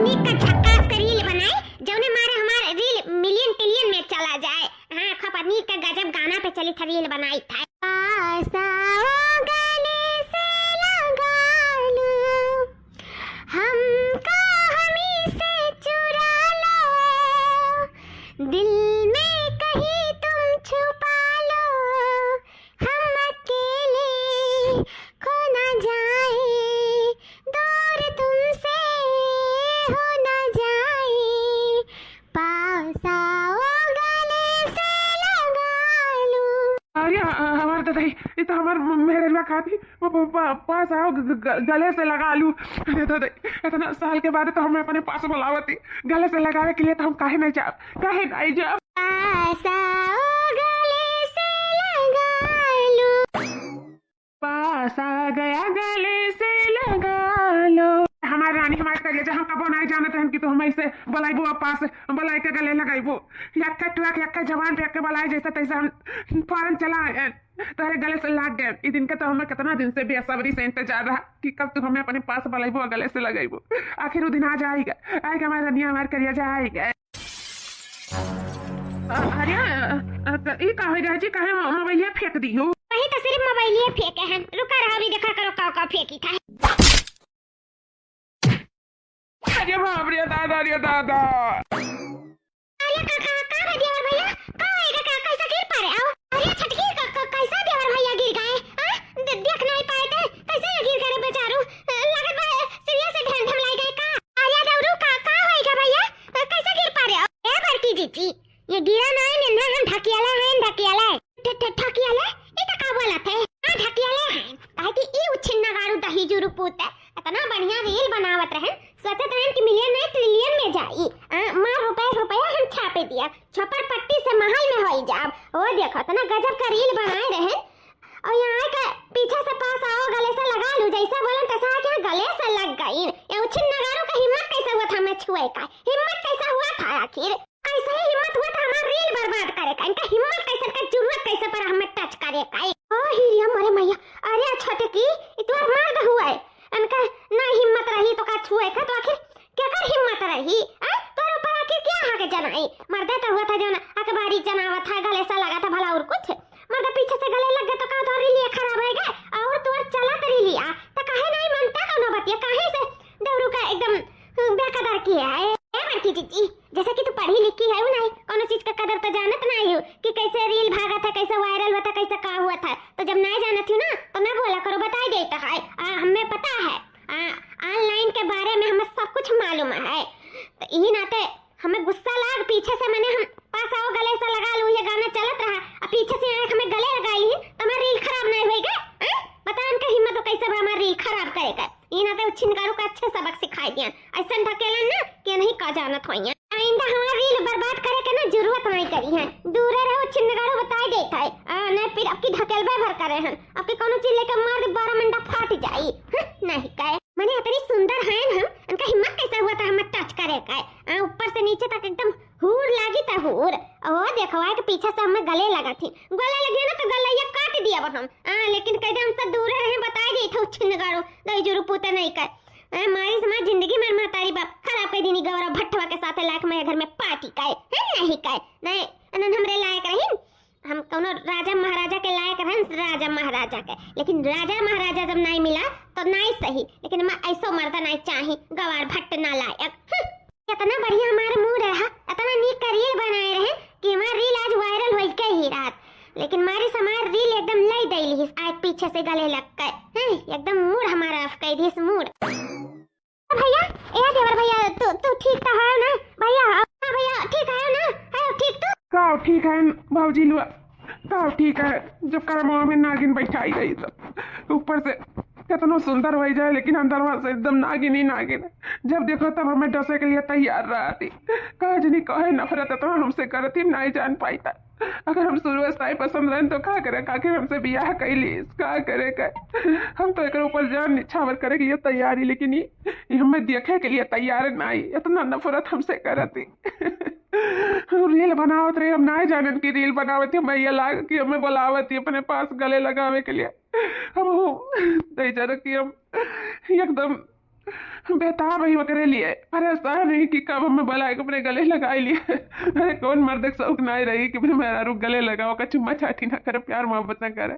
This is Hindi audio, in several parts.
नीक का झक्कास का रील बनाई जौने मारे हमार रील मिलियन टिलियन में चला जाए। हाँ खपा नीक का गजब गाना पे चली था रील बनाई था। पास आओ गले से लगा लो, हमको हमी से चुरा लो, दिल में कहीं तुम छुपा लो, हम अकेले खो ना जाए, दूर तुमसे हो ना जाए, पास आओ गले से लगा लो। अरे हमारे तो दही ये तो हमार मेरे खाती पास आओ गले से लगा लूं। अरे तो दही इतना साल के बाद तो हमें अपने पास बुलावती गले से लगावे के लिए, तो हम काहे नहीं जाब पास आओ गले से लगा लो। पास आ गया गले से लगा लो। हमारे रानी हमारे करिए जहाँ कबो नहीं जानते हैं कि तो हम ऐसे बुलाइबो पास बुलाई के गले लगाइबो, यक्का टुआ के यक्का जवान पे यक्का बुलाई जैसे तैसे हम फौरन चला आए तोहरे गले से लाग गए। इस दिन का तो हमें कितना दिन से बेसब्री से इंतजार रहा कि कब तू हमें अपने पास बुलाइबो गले से लगाइबो। आखिर वो दिन आ जाएगा, आएगा हमारे रानिया हमारे करिए जाएगा। अरे ये कहे रह जी कहे मोबाइलिया फेंक दी हो। वही तो सिर्फ मोबाइलिया फेंके हैं, रुका रहा भी देखा करो का फेंकी था। अरे बाप रे दादा रे दादा। अरे का देवर भैया का होएगा का कैसा गिर पारे आओ। अरे छटकी का कैसा देवर भैया गिर गए। देख नहीं पाए थे कैसे गिर गए बेचारू, लगत है सीरियस से ढम ढम लाई गए का। अरे दौड़ू का होएगा भैया कैसा गिर पारे आओ। ए बड़की जीजी ये गिरा नहीं ने हम ढकियाला ये तो का बोलत है। हां ढकियाला है काहे कि ई उछिन्ना गारू दही जुरु पूत इतना बढ़िया रील बनावत रहे, सोचत रहे कि मिलियन नहीं ट्रिलियन में जाई। मार रुपया हम छापे दिया, छपर पट्टी से महल में होई जाब। ओ देखो तना गजब का रील बनाए रहे और यहाँ का पीछे से पास आओ गले से लगा लूं जैसा बोलन तैसा क्या गले से लग गई। ये उछिन नगारों का हिम्मत कैसे हुआ था हमें छुए का, हिम्मत कैसा हुआ था आखिर, कैसे हिम्मत हुआ था हमारा रील बर्बाद करे का, इनका हिम्मत कैसे का जरूरत कैसे पर हमें टच करे का। ओ हिरिया मरे मैया अरे छोटे की इतना मर्द हुआ है इनका ना हिम्मत रही तो का छुए का, तो आखिर क्या कर हिम्मत रही तोर ऊपर आखिर क्या हाके जनाई। मर्दे तो हुआ था जो ना अखबारी जनावा था गले से लगा था भला और कुछ मर्द पीछे से गले लग गया तो का तोरी लिए खराब है गए और तोर चला तरी लिया तो काहे नहीं मनता कोनो बतिया काहे से दौड़ू का एकदम बेकदर किया है। ए बड़की जीजी जैसे कि तू पढ़ी लिखी है नहीं कोनो चीज का कदर तो जानत नहीं हो कि कैसे रील भागा था कैसे वायरल हुआ था कैसे का हुआ था, तो जब नहीं जानत हूं ना तो ना बोला करो बता देता है। हमें पता है ऑनलाइन के बारे में हमें सब कुछ मालूम है, तो यही नाते हमें गुस्सा लाग पीछे से मैंने हम पास आओ गले से लगा लूं ये गाना चलत रहा और पीछे से आके हमें गले लगाई है तो हमारा रील खराब नहीं होएगा। पता है उनका हिम्मत तो कैसे हमारा रील खराब करेगा। ये नाते छिनकारू का अच्छे सबक सिखाई दिया ऐसा ढकेलन ना कि नहीं का जानत होइया। आइंदा हमारा रील बर्बाद करे के ना जरूरत नहीं करी है, दूर रहो छिनकारू बताई देता है नहीं फिर आपकी ढकेलबे भर करे हैं आपके कोनो चीज लेके मार दे 12 मंडा फाट जाई नहीं कहे मैंने इतनी सुंदर है हम उनका हिम्मत कैसे हुआ था हमें टच करे का ऊपर से नीचे तक एकदम हूर लागी था हूर। ओ देखो है कि पीछे से हमें गले लगा थी गले लगे ना तो गलैया काट दिया हम लेकिन कदे हमसे दूर रहे बताई दी था छिनगारो दही जुरु पूते नहीं कर हमारी समाज जिंदगी में महतारी बाप खराब कर दीनी गौरव भट्टवा के साथ लायक में घर में पार्टी का नहीं का नहीं अनन हमरे लायक रही हम कोनो राजा महाराजा के लायक रहन राजा महाराजा के, लेकिन राजा महाराजा जब नहीं मिला तो नहीं सही, लेकिन मैं ऐसा मर्दा नहीं चाही गवार भट्ट ना लायक। इतना बढ़िया हमारा मूड रहा इतना नीक का रील बनाए रहे कि हमारा रील आज वायरल हो के ही रात, लेकिन हमारी समाज रील एकदम लई दैली आज पीछे से गले लग गए एकदम मूड हमारा ऑफ कर दिस मूड। भैया ए देवर भैया तू ठीक तो है ना भैया? हां भैया ठीक है ना? है ठीक तो का ठीक है बाबूजी लुआ का ठीक है। जब कर्मों में नागिन बैठाई गई तो ऊपर से कितना सुंदर हो जाए लेकिन अंदर वहां से एकदम नागिन ही नागिन है। जब देखो तब हमें डसे के लिए तैयार रहती काज नहीं कहे नफरत तो हमसे करती नहीं जान पाई था। अगर हम शुरू से पसंद रहे तो क्या करे आखिर हमसे बियाह कैली क्या करे हम तो एक ऊपर जान निछावर करे के लिए तैयारी, लेकिन ये हमें देखे के लिए तैयार नहीं इतना नफरत हमसे करती। रील बनावत रहे हम नहीं जानन की रील बनावत है मैया लाग कि हमें बुलावत अपने पास गले लगावे के लिए हम कि हम एकदम बेताब ही वकरे लिए परेशान नहीं कि कब हमें बलाए के अपने गले लगाई लिए। अरे कौन मर्द के शौक नहीं रही कि अपने मेरा रू गले लगाओ का चुम्मा चाटी ना करे, प्यार मोहब्बत ना करे।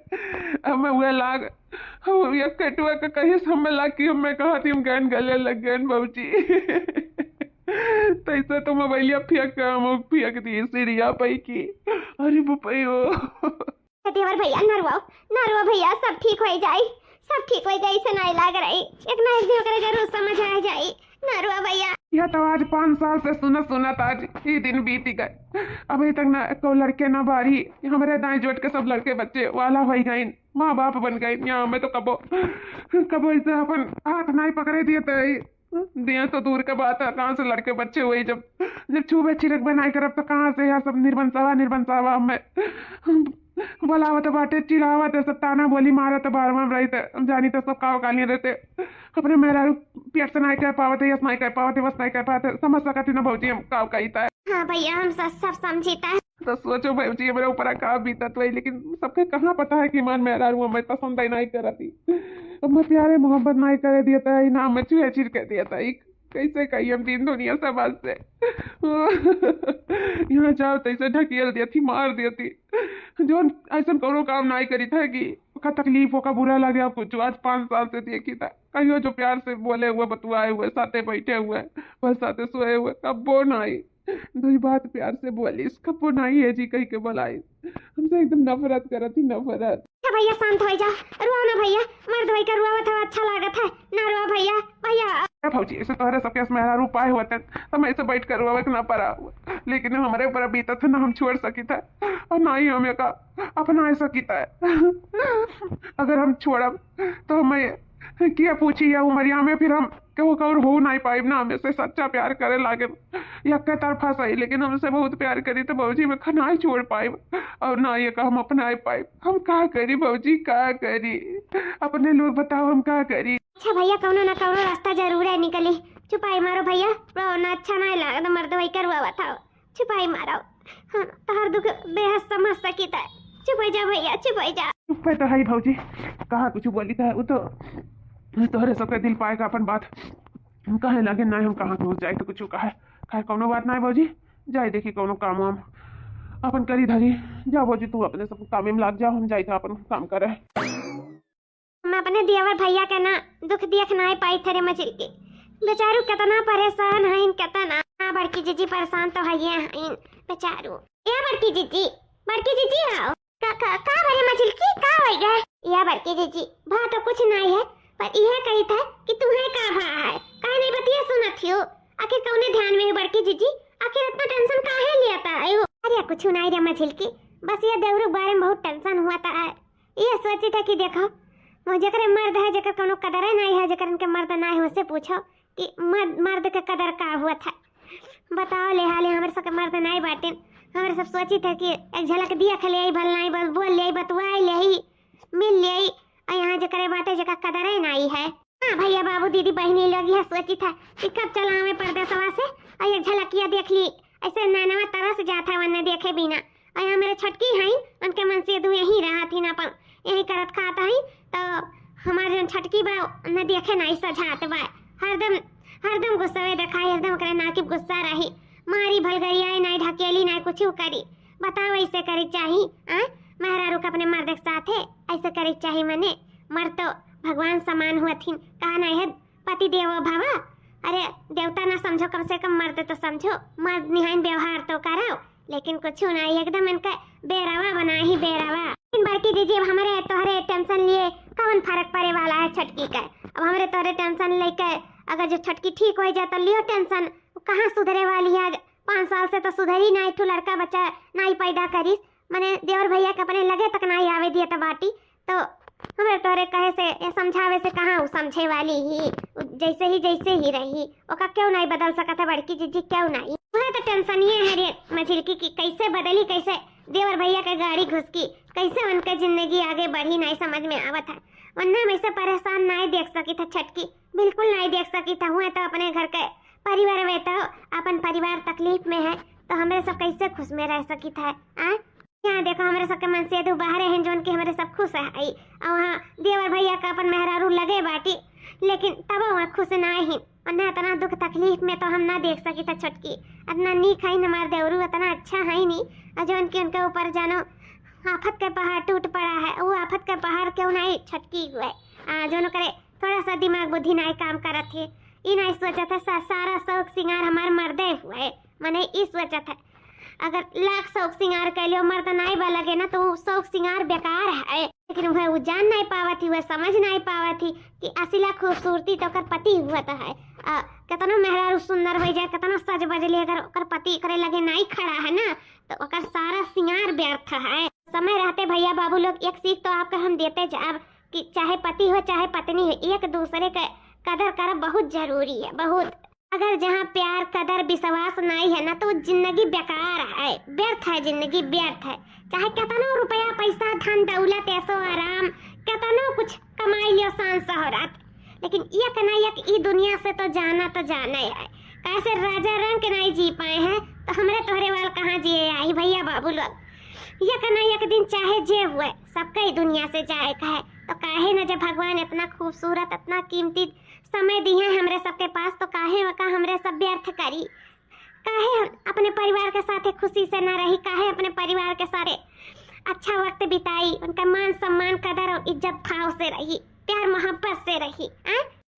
अब मैं हुए लाग ये कटुआ का कहीं समय लाग कि मैं कहती हूँ गन गले लग गए बाबूजी। तैसे तो मोबाइलिया फियक दी सीरिया पई की। अरे बुपई हो देवर भैया नरवा भैया सब ठीक हो जाए, सब ठीक हो जाए, से नहीं लाग रही एक ना एक दिन करे जरूर समझ आ जाए नरवा भैया। यह तो आज 5 साल से सुना था, आज ये दिन बीत गए, अभी तक ना को लड़के ना बारी हमारे दाएं जोट के सब लड़के बच्चे वाला हो गए, माँ बाप बन गए। यहाँ में तो कबो कबो इसे अपन हाथ नहीं पकड़े दिए दिया तो दूर के बात है, कहाँ से लड़के बच्चे हुए। जब जब छुबे छिड़क बनाई करब तो कहाँ से यह सब निर्बंसावा में बोलावत बाटे चिढ़ावत सब ताना बोली मारत बारवा में रहते जानी तो सब काव काली रहते अपने मेरा पेट से नहीं कह पावते, यस नहीं कह पावते, बस नहीं कह पाते, समझ सकती ना भौजी हम काव कहता है। हाँ भैया हम सब समझीता है। तो सोचो भौजी मेरे ऊपर का बीता तो, लेकिन सबके कहाँ पता है कि मान मेरा रू मैं पसंद ही नहीं करती, मैं प्यारे मोहब्बत नहीं करे दिया था ना, मैं चूहे चिड़ कर दिया था। कैसे कही हम तीन दुनिया समाज से यहाँ जाओ तैसे ढकेल दिया थी, मार दिया थी, जो ऐसा करो काम नहीं करी था कि का तकलीफ होगा, बुरा लगे आपको। जो आज 5 साल से देखी था कहियो जो प्यार से बोले हुए बतुआए हुए साथे बैठे हुए बस साथे सोए हुए कब्बो नहीं दुई बात प्यार से बोली कब्बो नहीं है जी कही के बोलाई, हमसे एकदम नफरत करा थी नफरत। भैया शांत हो जा, रुआ ना भैया, मर्द भाई का रुआ था अच्छा लागत है ना, रुआ भैया भैया फौजी ऐसे तोहरे सबके मेहरा रूपाए हुआ था तो मैं ऐसे बैठ कर रुआ ना पड़ा, लेकिन हमारे ऊपर बीता था ना हम छोड़ सकी था और ना ही हमें का अपना ऐसा कीता है। अगर हम छोड़ब तो मैं क्या पूछी या उमरिया में फिर हम क्यों कौर हो नहीं पाई ना, हमें से सच्चा प्यार करे लागे यक्का तरफा सही, लेकिन हमसे बहुत प्यार करी तो भौजी में खना ही छोड़ पाए और ना ये का हम अपना पाए। हम क्या करी भौजी, क्या करी, अपने लोग बताओ हम क्या करी। अच्छा भैया कौनो ना कौनो रास्ता जरूर है निकली, छुपाई मारो भैया, ना अच्छा नहीं लगा तो मर्द भाई करवा बताओ, छुपाई मारो। हाँ तहर दुख बेहद समझ सकी था, छुपाई जा भैया छुपाई जा। छुपाई तो है भौजी, कहा कुछ बोली था वो तो तोहरे सबके दिल पाएगा अपन बात, हम कहे लगे नहीं हम कहाँ पहुँच जाए तो कुछ कहे खैर कौनो बात नहीं भौजी, जाए देखी कौनो काम वाम अपन करी धरी, जा भौजी तू अपने सब काम में लाग जाओ, हम जाए था अपन काम करे। मैं अपने देवर भैया का ना दुख देख नहीं पाई थे रे मछली के, बेचारू कितना परेशान है कितना। हाँ बड़की जीजी परेशान तो है इन बेचारू। या बड़की जीजी आओ का बड़े मछली की का हो गया या बड़की जीजी भा तो कुछ नहीं है, पर यह कही था कि तुम्हें का भा है काहे नहीं बतिया सुनत हो, आखिर कौने ध्यान में है बड़की जीजी, आखिर इतना टेंशन काहे लियाता है। अरे कुछ नहीं रे मछली की, बस ये देवरू के बारे में बहुत टेंशन हुआ था, ये सोची था कि देखो जकर मर्द है जकर कोनो कदर नहीं है, जकर इनके मर्द नहीं है उससे पूछो कि मर्द के कदर का हुआ था। बताओ ले हाले हमारे सबके मर्द नहीं बाटे, हमारे सब सोची थे कि एक झलक दिया खले भल नहीं बल बोल ले बतवाई ले मिल ले, और यहाँ जकर बाटे जकर कदर ही नहीं है। हाँ भैया बाबू दीदी बहनी लोग यह सोची था कि कब चला हमें परदेसवा से और एक झलकिया देख ली, ऐसे नैनवा तरह से जाता वरना देखे बिना। और यहाँ मेरे छटकी हैं उनके मन से दू यही रहा थी ना पर यही करत खाता है, तो हमारे छटकी बा न देखे नहीं सझात बा, हरदम गुस्सा दिखाई, हरदम करे ना कि गुस्सा रही, मारी भलगरी आई नहीं ढकेली नहीं कुछ करी। बताओ ऐसे करी चाहिए मेहरा रुक अपने मर्द के साथ है ऐसे करी चाहिए, मने मर्द तो भगवान समान हुआ थी, कहा नहीं है पति देवो भवा, अरे देवता ना समझो कम से कम मर्द तो समझो, मर्द निहान व्यवहार तो करो, लेकिन कुछ नहीं एकदम इनका बेरावा बना ही बेरावा। बड़की दीजिए अब हमारे तोहरे टेंशन लिए कौन फर्क पड़े वाला है छटकी का, अब हमारे तोहरे टेंशन लेकर अगर जो छटकी ठीक हो जाए तो लियो टेंशन, कहाँ सुधरे वाली है, 5 साल से तो सुधरी नहीं, तू लड़का बच्चा नहीं पैदा करीस, मैंने देवर भैया के अपने लगे तक नहीं आवे दिया था बाटी, तो हमारे तोहरे कहे से समझावे से कहाँ वो समझे वाली ही, जैसे ही रही ओका क्यों नहीं बदल सका था बड़की जीजी क्यों नहीं। वह तो टेंशन ये है रे मछली की कैसे बदली, कैसे देवर भैया के गाड़ी घुस की, कैसे उनके जिंदगी आगे बढ़ी नहीं समझ में आवत है, वरना वैसे परेशान नहीं देख सकी था छटकी, बिल्कुल नहीं देख सकी था। हुए तो अपने घर के परिवार में तो अपन परिवार तकलीफ में है तो हमारे सब कैसे खुश में रह सकी था। यहाँ देखो हमारे सबके मन से बाहर है जो उनके हमारे सब खुश है, और वहाँ देवर भैया का अपन मेहरारू लगे बाटी लेकिन तब वहाँ खुश ना ही और न इतना दुख तकलीफ में तो हम ना देख सकी था छोटकी। इतना नीक है न हमार देवरू, इतना अच्छा है नहीं। और जो उनके ऊपर जानो आफत का पहाड़ टूट पड़ा है, वो आफत का पहाड़ क्यों नहीं छटकी हुआ है। जो करे थोड़ा सा दिमाग बुद्धि नहीं काम करत है, ये नहीं सोचा था सारा शौक सिंगार हमार मर्दे हुआ है। मैंने ये सोचा था अगर लाख शौक सिंगार कर लियो मर्द नहीं बा लगे ना तो वो शौक सिंगार बेकार है। लेकिन वह वो जान नहीं पावा थी, वह समझ नहीं पावा थी कि असला खूबसूरती तो कर पति हुआ तो है। कितना मेहरारू सुंदर हो जाए, कितना सज बजली, अगर ओकर पति करे लगे नहीं खड़ा है ना तो ओकर सारा सिंगार व्यर्थ है। समय रहते भैया बाबू लोग एक सीख तो आपका हम देते जाब कि चाहे पति हो चाहे पत्नी हो, एक दूसरे का कदर करना बहुत जरूरी है, बहुत। अगर जहाँ प्यार कदर विश्वास नहीं है ना तो जिंदगी बेकार है, व्यर्थ है, जिंदगी व्यर्थ है। चाहे कितना रुपया पैसा धन दौलत ऐसो आराम कितना कुछ कमाई लियो शान शोहरत, लेकिन एक ना एक ई दुनिया से तो जाना है। कैसे राजा रंग नहीं जी पाए हैं तो हमरे तोहरे वाल कहाँ जिए आई भैया बाबू लोग। एक ना एक दिन चाहे जे हुए सबका ही दुनिया से जाए का है, तो काहे न जब भगवान इतना खूबसूरत इतना कीमती समय दिए हमरे सबके पास तो काहे वका हमरे सब व्यर्थ करी। काहे अपने परिवार के साथ खुशी से न रही, काहे अपने परिवार के सारे अच्छा वक्त बिताई, उनका मान सम्मान कदर और इज्जत भाव से रही, प्यार मोहब्बत से रही।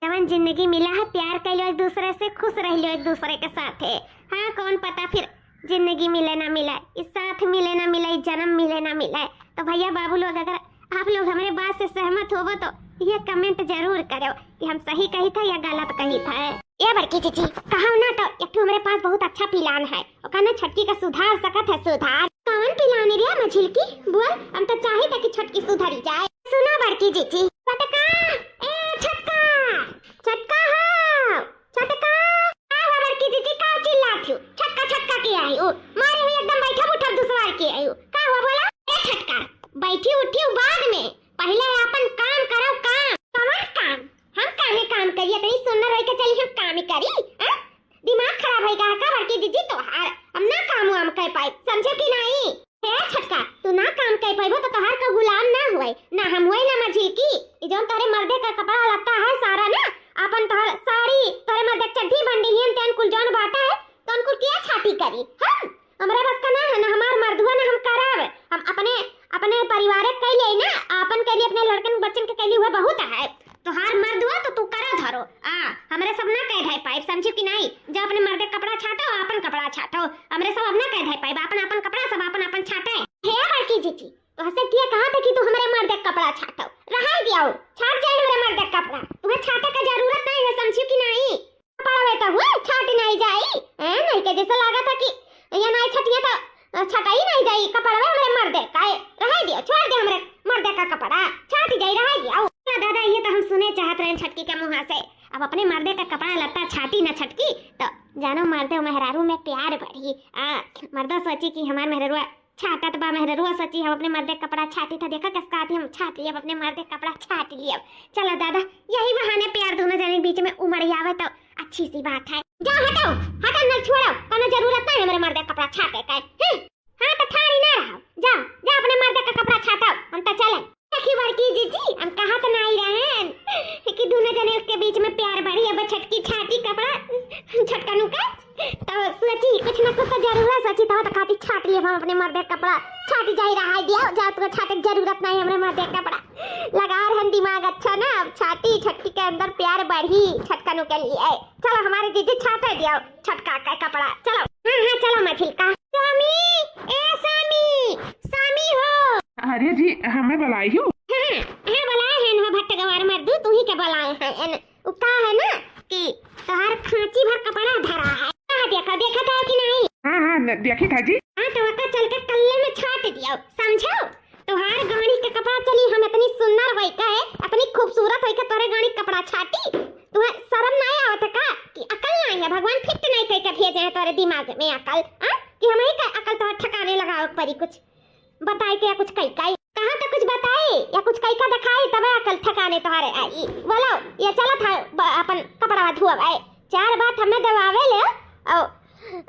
जवन जिंदगी मिला है प्यार कर लो एक दूसरे से, खुश रह लो एक दूसरे के साथ है। हाँ कौन पता फिर जिंदगी मिले ना मिले, इस साथ मिले ना मिले, जन्म मिले ना मिले। तो भैया बाबू लोग अगर आप लोग हमारे बात से सहमत हो तो ये कमेंट जरूर करो कि हम सही कही था या गलत कही था। ये बड़की चीची कहा ना तो एक हमारे पास बहुत अच्छा प्लान है, कहना छटकी का सुधार सकत है। सुधार कौन प्लान है रे मछिलकी बोल, हम तो चाहे था कि छटकी सुधरी जाए। सुनो बड़की चीची छटका ए छटका छटका हो छटका आ बड़की चीची का चिल्लाती हो, छटका छटका के आई हो मारे हुए एकदम बैठा उठा दुसवार के आई हो। का हुआ बोला ए छटका बैठी उठी बाद में पहले अपन काम करो। काम कौन काम? हम काहे काम करिए तनी सुनना रह के चली हम काम ही करी। दिमाग खराब है का बड़की दीदी तोहार, हम ना काम वाम कर पाए समझे कि नहीं। हे छटका तू ना काम कर पाइबो तो तोहार का गुलाम ना हुए ना हम हुए ना मझिलकी। ई जो तारे मर्दे का कपड़ा लत्ता है सारा ना अपन तोहर साड़ी तारे मर्दे चड्डी बंडी हिन तेन कुल जौन बाटा है तो उनको क्या छाती करी। हम हमरा बस का ना है ना हमार मर्दुआ ना हम करब, हम अपने परिवार के लिए ना अपन के लिए अपने लड़कन बच्चन के लिए हुआ बहुत है। तो हार मर्द हुआ तो तू करा धरो हमरे सब ना कह धाई पाइप समझे कि नहीं। जब अपने मर्दे कपड़ा छाटो अपन कपड़ा छाटो, हमरे सब अब ना कह धाई पाइप अपन कपड़ा सब अपन छाटे। हे बड़की जीजी तो हसे किए कहा थे कि तू हमरे मर्दे कपड़ा छाटो, रहा दियाओ छाट जाए हमरे मर्दे कपड़ा, तुम्हें छाटे का जरूरत नहीं है समझे कि नहीं। कपड़ा तो हुआ छाट नहीं जाई नहीं के जैसा लगा था कि ये नहीं छटिए तो छटाई नहीं जाई कपड़ा में हमरे मर्दे का रहा दियो, छोड़ दे हमरे मर्दे का कपड़ा छाट जाई रहा दियो। दादा ये तो हम सुने चाहत रहे छटकी के मुंह से, अब अपने मर्दे का कपड़ा लत्ता छाटी न छटकी तो जानो मर्दे मेहरारू में प्यार बढ़ी। मर्दा सोची कि हमार मेहरुआ छाटत बा, मेहरुआ सोची हम अपने मर्दे कपड़ा छाटी था, देखा किसका आती हम छाट लिया अपने मर्दे कपड़ा छाट लिया। चलो दादा यही बहाने प्यार दोनों जने के बीच में उमड़ आवे तो अच्छी सी बात है। जाओ हटाओ हटाओ न छोड़ो, कोनो जरूरत नहीं मेरे मर्दे कपड़ा छाटे का। हाँ तो ठाड़ी ना रहो, जाओ जा अपने मर्दे का कपड़ा छाटाओ, हम तो चले। देखी बड़की जीजी हम कहा तो नहीं रहे कि दोनों जने के बीच में प्यार बढ़ी। अब छटकी छाटी कपड़ा छटका नुका तो सोची कुछ ना कुछ तो जरूरत सोची तो खाती छाट लिए हम अपने मर्दे कपड़ा छाटी जाई रहा दिया। जा तो छाटे जरूरत नहीं हमरे मर्दे कपड़ा लगा रहे दिमाग अच्छा ना। अब छाटी छटकी के अंदर प्यार बढ़ी छटका नुका लिए। चलो हमारे जीजी छाटे दिया छटका का कपड़ा। चलो हाँ चलो मछली का स्वामी ए स्वामी हो। अरे जी हमें बुलाई हो। हाँ बुलाए हैं ना भट्ट गवार मर्दू तू ही के बुलाए हैं। का है ना कि तोहार खांची भर कपड़ा धरा है। देखा था कि नहीं। हाँ देखी था जी। हाँ तो वका चल के कल्ले में छाट दिया समझो। तोहार गाड़ी के कपड़ा चली हम इतनी सुंदर वही का है इतनी खूबसूरत वही का तोरे गाड़ी कपड़ा छाटी। तुम्हें शर्म नहीं आवत का कि अकल नहीं है, भगवान फिट नहीं कह के भेजे हैं तोरे दिमाग में अकल कि हमें का अकल तो ठिकाने लगाओ परी कुछ बताए के या कुछ कई कहा तो कुछ बताए या कुछ कई का दिखाई तब अकल ठिकाने तुम्हारे आई। बोलो ये चला था अपन कपड़ा धुआ भाई चार बात हमें दबावे ले और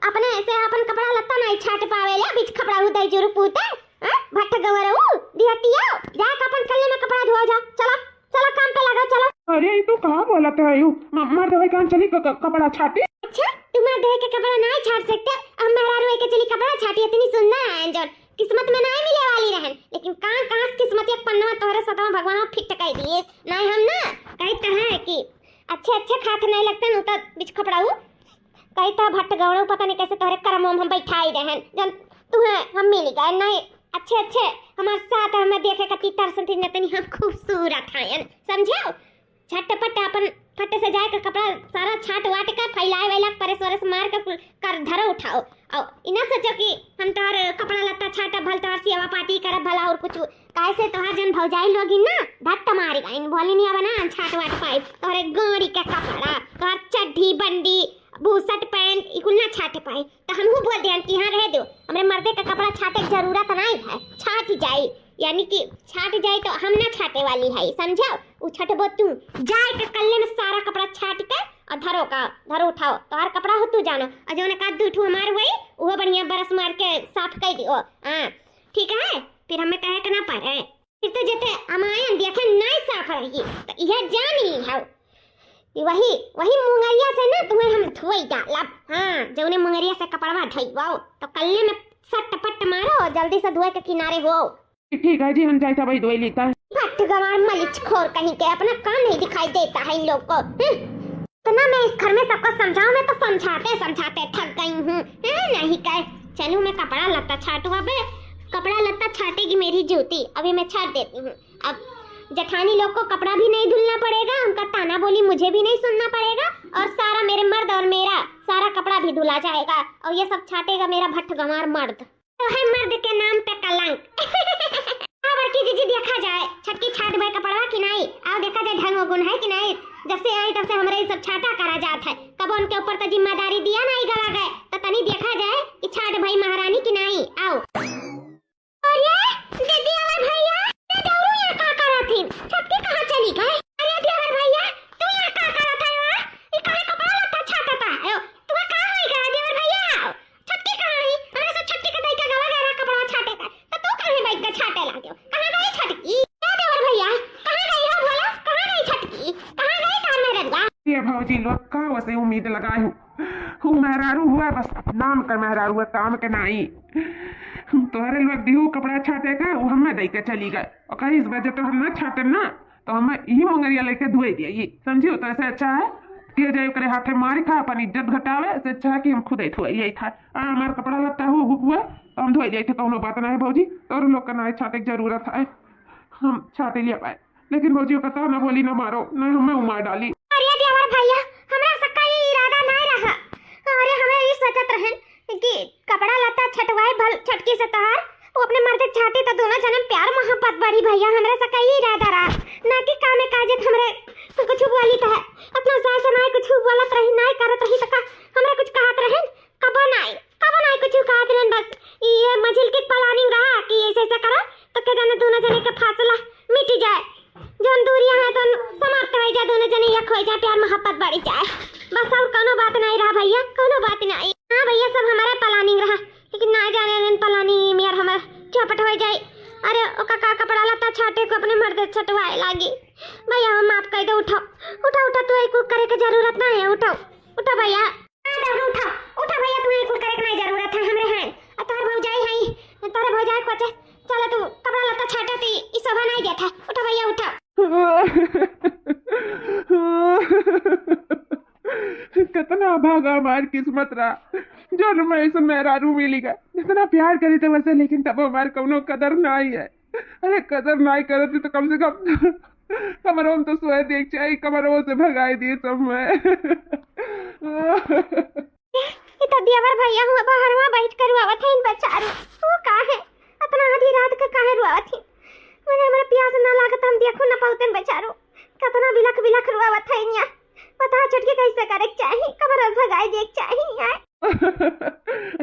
अपने से अपन कपड़ा लत्ता नहीं छाट पावे ले बीच कपड़ा उदय जुरु पूते भट्ट गवर दिहतिया जा अपन कल्ले में कपड़ा धुआ जा। चलो चलो काम पे लगा चलो। अरे ये तू कहाँ बोलत है यू मर्द भाई कहाँ चली कपड़ा छाटी। अच्छा तुम देह के कपड़ा नहीं छाट सकते अब मेरा रोए के चली कपड़ा छाटी इतनी सुंदर है जो किस्मत में नहीं मिले वाली रहन लेकिन कहाँ कहाँ किस्मत एक पन्ना तोहरे सतवा भगवान फिट टकाई दिए नहीं हम ना कहते हैं कि अच्छे अच्छे खाते नहीं लगते न तो बिच खपड़ाऊ कहता भट्ट गौड़ो पता नहीं कैसे तोहरे करम हम बैठाई रहन जन तू है हम मिल गए नहीं अच्छे अच्छे हमारे साथ हमें देखे का तीतर संती नतनी हम खूबसूरत हैं समझो झटपट अपन फटे से जाए का कपड़ा सारा छाट वाट का फैलाए वेला परेस वरस मार कर धरो उठाओ और इना सोचो कि हम तोहर कपड़ा लत्ता छाटा भल तोहर सेवा पाती करब भला और कुछ कैसे तोहर जन भौजाई लोगी ना धट्ट मारी गईन बोली नहीं बना छाट वाट पाई तोहरे गाड़ी का कपड़ा तोहर चड्ढी बंडी बूसट पैंट इकुल ना छाटे पाए तो हमहू बोल दिया कि हाँ रह दो हमरे मर्दे का कपड़ा छाटे की जरूरत नहीं है छाट जाए यानी कि छाट जाए तो हम ना छाटे वाली है समझो वो छटबो तू जाए के कल्ले में सारा कपड़ा छाट के और धरो उठाओ तोहर कपड़ा हो तू जानो और जो ने का दूठू हमार वही वो बढ़िया बरस मार के साफ कर दियो हां ठीक है फिर हमें कहे के ना पड़े फिर तो जते हमारे देखे नहीं साफ रही तो यह जानी है वही मुंगरिया से ना तुम्हें हम धोई डालब हाँ जो ने मुंगरिया से कपड़वा धोइवाओ तो कल्ले में सट पट मारो जल्दी से धोए के किनारे हो ठीक है जी हम जाए था भाई धोई लेता है फट गवार मलिच खोर कहीं के अपना काम नहीं दिखाई देता है इन लोग को तो ना मैं इस घर में सबको समझाऊं मैं तो समझाते थक गई हूँ नहीं कहे चलूं मैं कपड़ा लत्ता छाटू अब कपड़ा लत्ता छाटेगी मेरी जूती अभी मैं छाट देती हूँ अब जठानी लोग को कपड़ा भी नहीं धुलना पड़ेगा उनका ताना बोली मुझे भी नहीं सुनना पड़ेगा और सारा मेरे मर्द और मेरा सारा कपड़ा भी धुला जाएगा और ये सब छाटेगा मेरा भट्ट गंवार मर्द तो है मर्द के नाम पे कलंक बड़की जीजी देखा जाए छटकी छाट भाई कपड़ा कि नहीं आओ देखा जाए ढंग और गुण है कि नहीं जब से आई तब से हमारे सब छाटा करा जाता है कब उनके ऊपर तो जिम्मेदारी दिया नहीं गवा गए तो तनी देखा जाए कि छाट भाई महारानी की नहीं आओ अरे दीदी और भैया ये दौड़ू यहाँ का करा थी छटकी कहाँ चली गए अरे देवर भैया तू यहाँ का करा था ये काहे कपड़ा लत्ता छाटा था तू कहाँ हो गया देवर भैया छटकी कहाँ रही हमारे सब छटकी का दाई का गवा गया कपड़ा छाटे का तो तू कहाँ बैठ के छाटे लागे कहाँ गई छटकी क्या देवर भैया कहाँ गई हो बोलो कहाँ गई छटकी कहाँ गई काम में रंगा ये भौजी लोग का वैसे उम्मीद लगाए हूँ मेहरारू हुआ बस नाम का मेहरारू हुआ काम के नहीं तोहरे लोग दिहू कपड़ा छाटे का वो हमें दे के चली गए और कहीं इस वजह तो हम ना छाटे ना तो हमें यही मुंगरिया लेके धोए दिया ये समझियो तो ऐसे अच्छा है कि जाए करे हाथे मारी खा अपन इज्जत घटावे ऐसे अच्छा है कि हम खुद ही धोए यही था हमारा कपड़ा लगता हुआ तो हम धोए जाए थे कौनो बात नहीं भौजी और लोग का ना छाटे की जरूरत है हम छाटे लिया पाए लेकिन भौजी को ना बोली ना मारो न हमें उमार डाली अरे देवर भैया हमरा सबका ये इरादा नहीं रहा अरे हमें ये सोचत रहन कि कपड़ा लत्ता छटवाए भल छटकी से तहार वो अपने मर्द छाटे तो दोनों जन्म प्यार मोहब्बत बड़ी भैया हमरा सबका ये इरादा रहा ना कि कामे काजे हमरे तो कुछ बोली तो है अपना सास नहीं कुछ बोलत रही नहीं करत रही तो हमरे कुछ कहत रहन कबो नहीं कुछ कहत रहन बस ये मझिल की प्लानिंग रहा कि ऐसे ऐसे करो तो के जाने दोनों जने के फासला मिट जाए जोन दूरियां है तो समाप्त हो जाए दोनों जने एक हो जाए प्यार मोहब्बत बढ़ जाए बस और कोनो बात नहीं रहा भैया कोनो बात नहीं हाँ भैया सब हमारा प्लानिंग रहा लेकिन ना जाने दिन प्लानिंग में यार हमारा चौपट हो जाए अरे ओका का कपड़ा लता छाटे को अपने मर्द छटवाए लागी भैया हम माफ कर दो उठा तो एक करे की जरूरत नहीं है उठो भैया उठा भैया तुम्हें एक करे की नहीं जरूरत है हमरे हैं तोहर भौजाई है तोहरे भौजाई को चलो तू कपड़ा लता छाटे ती ई शोभा नहीं देता उठा भैया उठा कितना भागा हमारी किस्मत रहा जो मैं ऐसा मेहरारू मिली गया इतना प्यार करी थे वैसे लेकिन तब हमारे कौनो कदर नहीं है अरे कदर नहीं करती तो कम से कम कमरों तो सोए देख चाहिए कमरों से भगाई दिए सब मैं ये तो देवर भैया हुआ बाहर में बैठ कर रुआवत है इन बेचारू वो का है इतना आधी रात का काहे रुआवत है मैंने हमारे प्यास ना लागत हम देखो ना पाउतन बेचारू कितना बिलख रुआवत है इन्या पता छटके कैसे करे चाहिए कमर भगाई देख चाहिए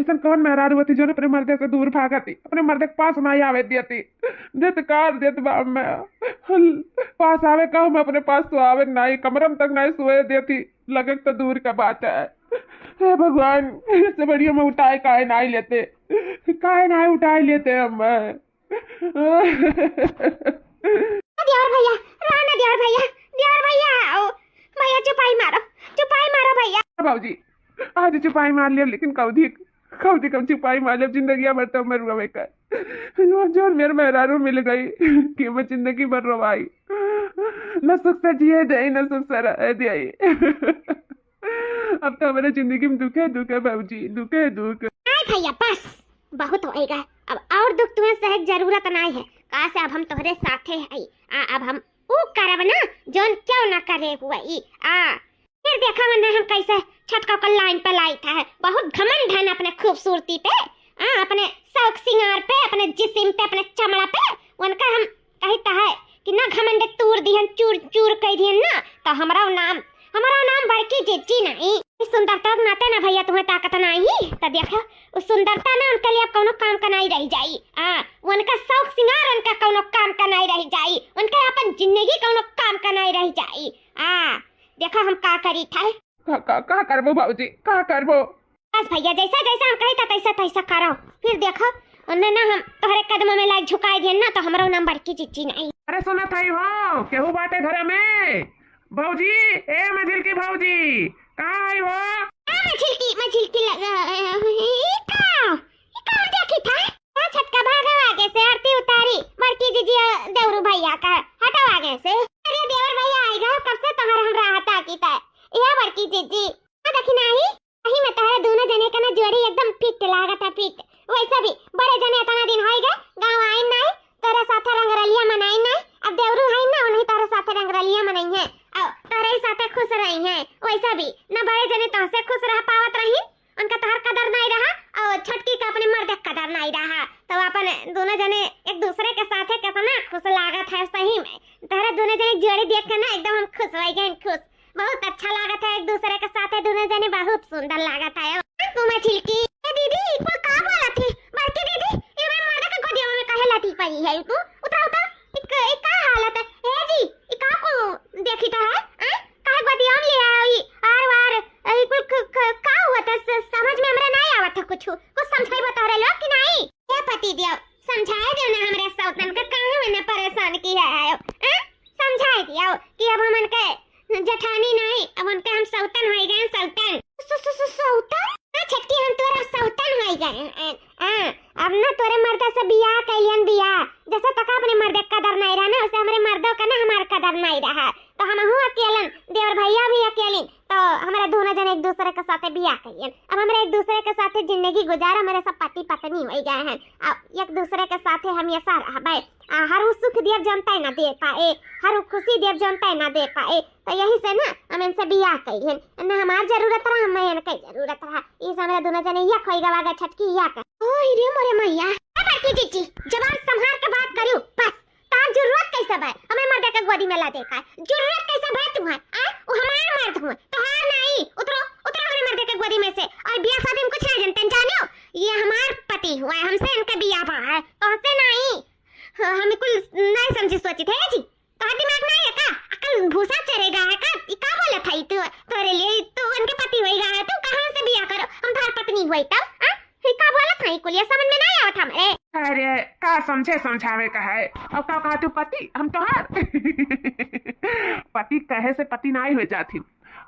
ऐसा कौन मेहरारू होती जो अपने मर्दे से दूर भागती अपने मर्दे के पास नहीं आवे देती देत बाप मैं पास आवे का हम अपने पास तो आवे नहीं कमरम तक नहीं सोए देती लगे तो दूर का बात है हे भगवान इससे बढ़िया में उठाए काहे नहीं लेते हम देवर भैया राना देवर भैया देवर भैया आओ, भैया चुपाई मारो भैया। भाजी आज चुपाई मार लिया, लेकिन कौदी कौदी कम चुपाई मार लिया जिंदगी भर तो मैं रुआ बेकार जो मेरे मेहरारू मिल गई कि मैं जिंदगी भर रोवाई, न सुख से जिए दे न सुख से रह दे। अब तो हमारे जिंदगी में दुख है बाबूजी, दुख है दुख। नहीं भैया बस बहुत होएगा, अब और दुख तुम्हें सहज जरूरत नहीं है। कहा से अब हम तुम्हारे साथे है, अब हम ऊ करब ना जोन क्यों ना करे हुआ फिर देखा मैंने हम कैसे छटका को लाइन पे लाई था। बहुत घमंड है अपने खूबसूरती पे, अपने शौक सिंगार पे, अपने जिस्म पे, अपने चमड़ा पे। उनका हम कहता है कि ना घमंड तूर दिहन चूर चूर कह दिहन ना, तो हमारा नाम बड़की जिज्जी नहीं। सुंदरता नाते ना भैया तुम्हें ताकत नहीं, तो देखो उस सुंदरता ना उनके लिए कोनो काम का नहीं रह जाई। उनका शौक सिंगार उनका कोनो काम का नहीं रह जाई, उनका अपन जिंदगी कोनो काम का नहीं रह जाई। देखो हम का करी था, का करबो बाबूजी, का करबो। बस भैया जैसा जैसा हम कहता तैसा तैसा करो। फिर देखो उन्हें ना हम तुम्हारे कदमों में लाइक झुकाए दिए ना, तो हमारा नाम बड़की जिज्जी नहीं। अरे सुना था हो केहू बाटे घर में भाजी, ए मझिल की भाजी कहाँ आई हो? मझिलकी लगा कहाँ देखी था? छटका भागा आगे से, आरती उतारी बड़की जीजी देवरू भैया का, हटाओ आगे से। अरे देवर भैया आएगा कब से तुम्हारा हम राहत आकी था। यह बड़की जीजी देखी नहीं कहीं में तुम्हारे दोनों जने का ना जोड़ी एकदम फिट लागत है, फिट। वैसे भी बड़े जने इतना दिन होएगा गांव आए नहीं, तेरे साथे रंगरलिया मनाई नहीं। अब देवरू है ना उन्हीं तेरे साथे रंगरलिया मनाई है, तेरे साथे खुश रही हैं। वैसा भी न बड़े जने तुमसे खुश रह पावत रही, उनका तोहर कदर नहीं रहा और छटकी का अपने मर्द कदर नहीं रहा, तो अपन दोनों जने एक दूसरे के साथे कितना खुश लागत है। सही में तेरे दोनों जने जोड़ी देख के ना एकदम हम खुश हो गए, खुश। बहुत अच्छा लागत है एक दूसरे के साथे दोनों जने, बहुत सुंदर लागत है। तुम्हें छिलकी दीदी को का बोला थी बड़की दीदी, ये मैं मर्द के गोदियों में कहे लाती पई है तू। उठा उठा एक का हालत है ए जी, ई का को देखी तो है का गोदियों में ले आई आर वार कुल का हुआ था समझ में हमरा नहीं आवत था। कुछ समझाई बता रहे लोग कि नहीं? ये पति दियो समझाए दियो ना हमरे सौतन का कहां मैंने परेशान किया है, समझाए दियो कि अब हमन के जेठानी नहीं, अब उनके हम सौतन हो गए। सौतन सौतन छटकी हम तोरा सौतन हो गए। अब ना तोरे मर्द से बियाह कैलियन बियाह, जैसे तक अपने मर्द का कदर नहीं रहा ना, उसे हमारे मर्दों का ना हमारा कदर नहीं रहा। तो हम हूँ अकेलन, देवर भैया भी अकेली, तो हमारे दोनों जन एक दूसरे के साथ बियाह कैलियन। अब हमारे एक दूसरे के साथ जिंदगी गुजार, हमारे सब पति पत्नी हो गए हैं। अब एक दूसरे के साथ हम ये सारा हर उस सुख देव जनता ना दे पाए, हर खुशी देव जनता ना दे पाए, तो यही से ना हम इनसे बियाह कैलियन। ना हमार जरूरत रहा, हमें इनके जरूरत रहा, इस हमारे दोनों जने या खोई गवागा छटकी या का। ओए रे मोरे मैया बड़की जीजी जबान संभाल के बात करियो बस। तार जरूरत कैसे भाई हमें मर्द के गोदी में ला देखा है, जरूरत कैसे भाई तुम्हारे वो हमारा मर्द हुआ तो हां नहीं उतरो उतरो हमारे मर्द के गोदी में से। और बियाह शादी में कुछ नहीं जानते जानियो, ये हमार पति हुआ है, हमसे इनका बियाह हुआ है, तो हमसे नहीं। हम कुल नहीं समझी सोची थे जी, तो दिमाग नहीं है का, अकल भूसा चढ़ेगा है का? ई का बोला था तू तोरे लिए तो उनके पति होएगा है, तू कहां से बियाह करो, हम तार पत्नी हुई तब ही का बोला था? कुल ये समझ में नहीं आवत हमरे। अरे का समझे समझावे का है, अब का कहा तू पति हम तो हार पति कहे से पति नहीं हो जाती,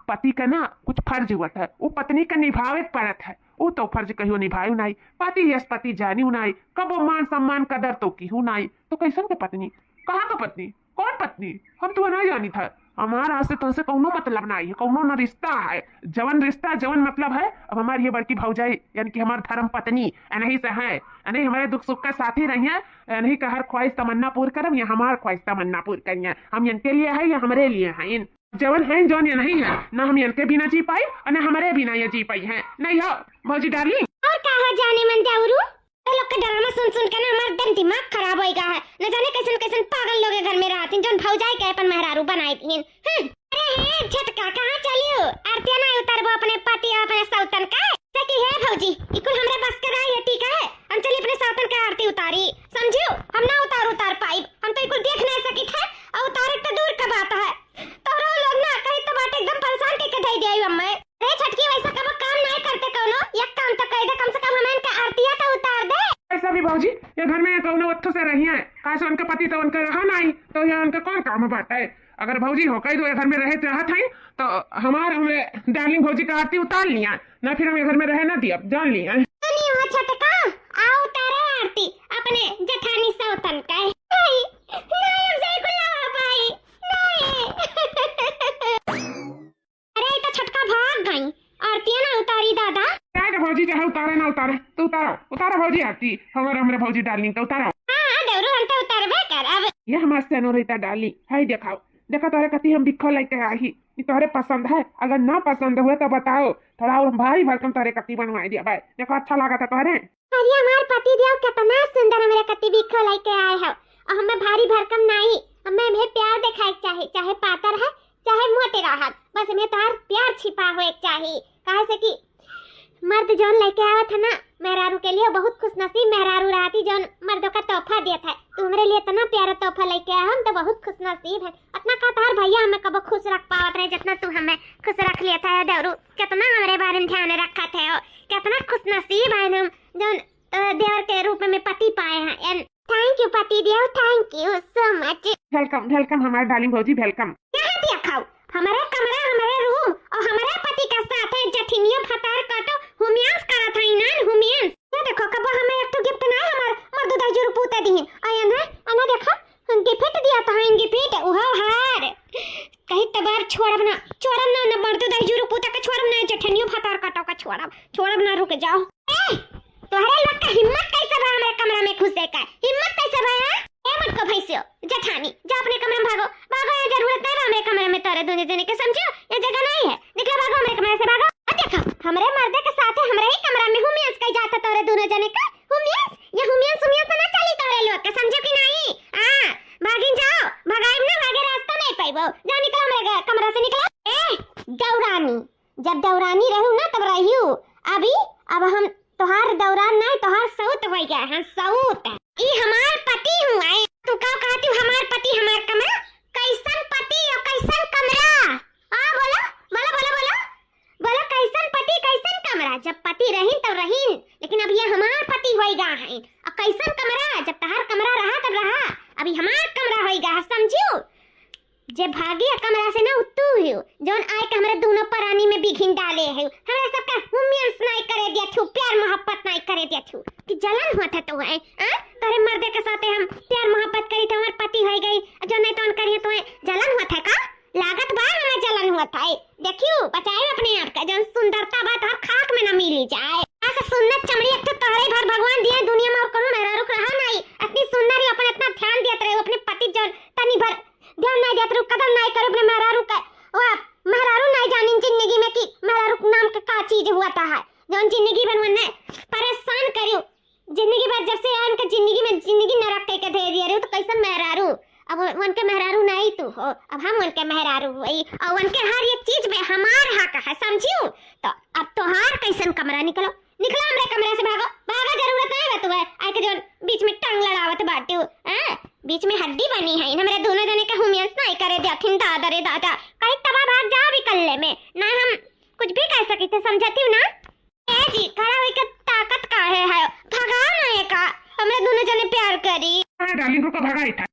पति का ना कुछ फर्ज हुआ है, वो पत्नी का निभावे पड़त है, वो तो फर्ज कहियो निभायू नहीं। पति यस पति जानियो नहीं, कबो मान सम्मान कदर तो किहू नहीं, तो कैसन के पत्नी, कहाँ का पत्नी, कौन पत्नी, हम तो नहीं जानी था। हमारा से तुमसे कौनो मतलब नहीं है, कौनो न रिश्ता है, जवन रिश्ता जवन मतलब है। अब हमारी ये बड़की भौजाई यानी कि हमार धर्म पत्नी नहीं से है, नहीं हमारे दुख सुख का साथी रही है, नहीं का हर ख्वाहिश तमन्ना पूर्ण करम या हमार ख्वाहिश तमन्ना पूर्ण करिए। हम इनके लिए है या हमारे लिए है, इन जवन है जौन ये नहीं है, ना हम इनके बिना जी पाई और ना हमारे बिना ये जी पाई है। नहीं हो भौजी डार्लिंग और का हो जाने मन जाऊरू लोग के ड्रामा सुन सुन के ना हमारा एकदम दिमाग खराब हो गया है। न जाने कैसन कैसन पागल लोग घर में रहते हैं जोन भौजाई के अपन मेहरारू बनाई थी। अरे झटका कहां चलियो, आरती ना उतारबो अपने पति और अपने सौतन का सकी है भौजी, इकुल हमरे बस के रही है। ठीक है हम चली अपने सौतन का आरती उतारी, समझियो हम ना उतार पाई, हम तो इकुल देख नहीं सकी थे और उतारे तो दूर का बात है। तोरो लोग ना कहीं तो बात एकदम परेशान के दे दिया हमें। अरे छटकी वैसा कब काम नहीं करते कोनो, एक काम तो कह दे, कम से कम हमें इनका आरतियां तो उतार दे। ऐसा भी भाजी ये घर में कौनो अच्छे से रही है, काश उनके पति तो उनके रहा नहीं, तो यहाँ उनका कौन काम बात है। अगर भौजी हो कई दो घर में रहे चाहत है तो हमारे डार्लिंग भौजी का आरती उतार लिया ना, फिर हम घर में रहे ना दिया, जान लिया। नहीं हो छटका, आओ तारा आरती अपने जेठानी सौतन का है। नहीं नहीं हमसे कुल्ला हो पाई नहीं। अरे तो छटका भाग गई, आरती ना उतारी दादा। क्या है भौजी चाहे उतारे ना उतारे तो उतारो भौजी आरती, हमारे भौजी डार्लिंग तो उतारो। हां देवरू हम तो उतारबे करब। ये हमारे सेनो रहता डाली है, दिखाओ देखा तोहरे कति हम बिखो लेके आई, तोहरे पसंद है, अगर ना पसंद हुए तो बताओ, थोड़ा और भारी भरकम तोहरे कति बनवाई दिया भाई, देखो अच्छा लगा था तोहरे। अरे हमार पति देव कितना सुंदर हमारे कति बिखो लेके आए हो, और हमें भारी भरकम नहीं, हमें प्यार दिखाए चाहिए, चाहे पातर है चाहे मोटे रहत, बस हमें तार प्यार छिपा हुए चाहिए। काहे से कि मर्द जौन लेके आवत है ना मेहरारू के लिए बहुत खुशनसीब मेहरारू रहती जौन मर्दों का तोहफा देता है। तू हमारे लिए इतना प्यारा तोहफा लेके आया, हम तो बहुत खुशनसीब है। इतना का तार भैया हमें कब खुश रख पावत रहे जितना तू हमें खुश रख लेता है देवरू, कितना हमारे बारे में ध्यान रखा थे हो, कितना खुशनसीब है हम जौन देवर के रूप में पति पाए हैं। थैंक यू पति देव, thank you so much. Welcome welcome हमारे डार्लिंग भौजी, वेलकम। यहाँ दिया खाओ हमारा कमरा, हमारे रूम और हमारे पति का साथ है जठिनियो फतार काटो हुमियांस करा था इनान हुमियांस। ये देखो कब हमें एक तो गिफ्ट ना हमार मर्द दाई जो पूते दी आया ना, अना देखो गिफ्ट दिया था इन गिफ्ट उहा हार कहीं तबार छोड़ब ना मर्द दाई जो पूते का छोड़ब ना, जठिनियो फतार काटो का छोड़ब ना, रुक जाओ। ए तोहरे लोग का हिम्मत कैसे बा हमारे कमरा में घुसे का, हिम्मत कैसे बा? ए मत को भैंसियो जठानी जा अपने कमरे में भागो, ये जरूरत नहीं हमारे कमरे में तोरे दोनों जने के, समझो ये जगह नहीं है, निकलो भागो हमारे कमरे से भागो। देखो हमारे मर्दे के साथ है हमारे ही कमरा में हुमियांस कहीं जाता तोरे दोनों जने का, हुमियांस ये हुमियांस ना चली तोरे लोग के, समझो कि नहीं? हां भागिन जाओ, भगाइब ना भागे रास्ता नहीं पाइबो, जा निकलो हमारे कमरा से निकलो। ए दौरानी जब दौरानी रहू ना तब रहियो, अब हम तोहार दौरान नहीं तोहार सऊत हो गया है, सऊत ई हमार पति हूं। आए तू का कहती हूं हमार पति हमार कमरा, कैसन पति और कैसन कमरा? हां बोलो बोलो बोलो बोलो बोलो कैसन पति कैसन कमरा? जब पति रहीन तब रहीन, लेकिन अब ये हमार पति होइगा है। और कैसन कमरा? जब तहार कमरा रहा तब रहा, अभी हमार कमरा होइगा है, समझियो? जे भागी कमरा से ना उतू हियो जोन आए के हमरे दोनों परानी में बिघिन डाले है, हमरा सबका हुमियांस नहीं करे दिया छु, प्यार मोहब्बत नहीं करे दिया छु, कि जलन होत है तो है तोरे मर्दे के साथे हम प्यार मोहब्बत करी तो हमार पति हो गई, जो नहीं तो करिए तो जलन होत है का? लागत बा हमें जलन होत है। देखियो बचाए अपने आप का, जौन सुंदरता बात हर खाक में ना मिली जाए। ऐसा सुंदर चमड़ी एक तो तोरे भर भगवान दिए दुनिया में, और कोनो मेहरा रुक रहा नहीं, इतनी सुंदर अपन इतना ध्यान देत रहे अपने पति जौन तनी भर ध्यान नहीं देत, कदर नहीं करे अपने मेहरारू का। वाह मेहरारू नहीं जानी जिंदगी में कि मेहरारू नाम का चीज हुआ था है, जौन जिंदगी भर उन्हें परेशान करियो, जिंदगी भर जब से उनका जिंदगी नरक के दे दिए रहे, तो कैसा मेहरारू? अब उनके मेहरारू नहीं तू हो, अब हम उनके मेहरारू हुई, और उनके हर एक चीज में हमार हक है, समझियो? तो अब तोहार कैसन कमरा, निकलो हमरे कमरे से, भागो जरूरत नहीं है तुम्हें आए के जो बीच में टांग लड़ावत बाटू, बीच में हड्डी बनी है, हमरे दोनों जने का हुमियांस नहीं करे दिया दादा रे दादा, कहीं तबा भाग जाओ भी कल्ले में ना, हम कुछ भी कह सकी थे, समझती हूँ ना? ए जी खड़ा हुई के ताकत का है भगा ना का, हमरे दोनों जने प्यार करी। डार्लिंग को भगाई था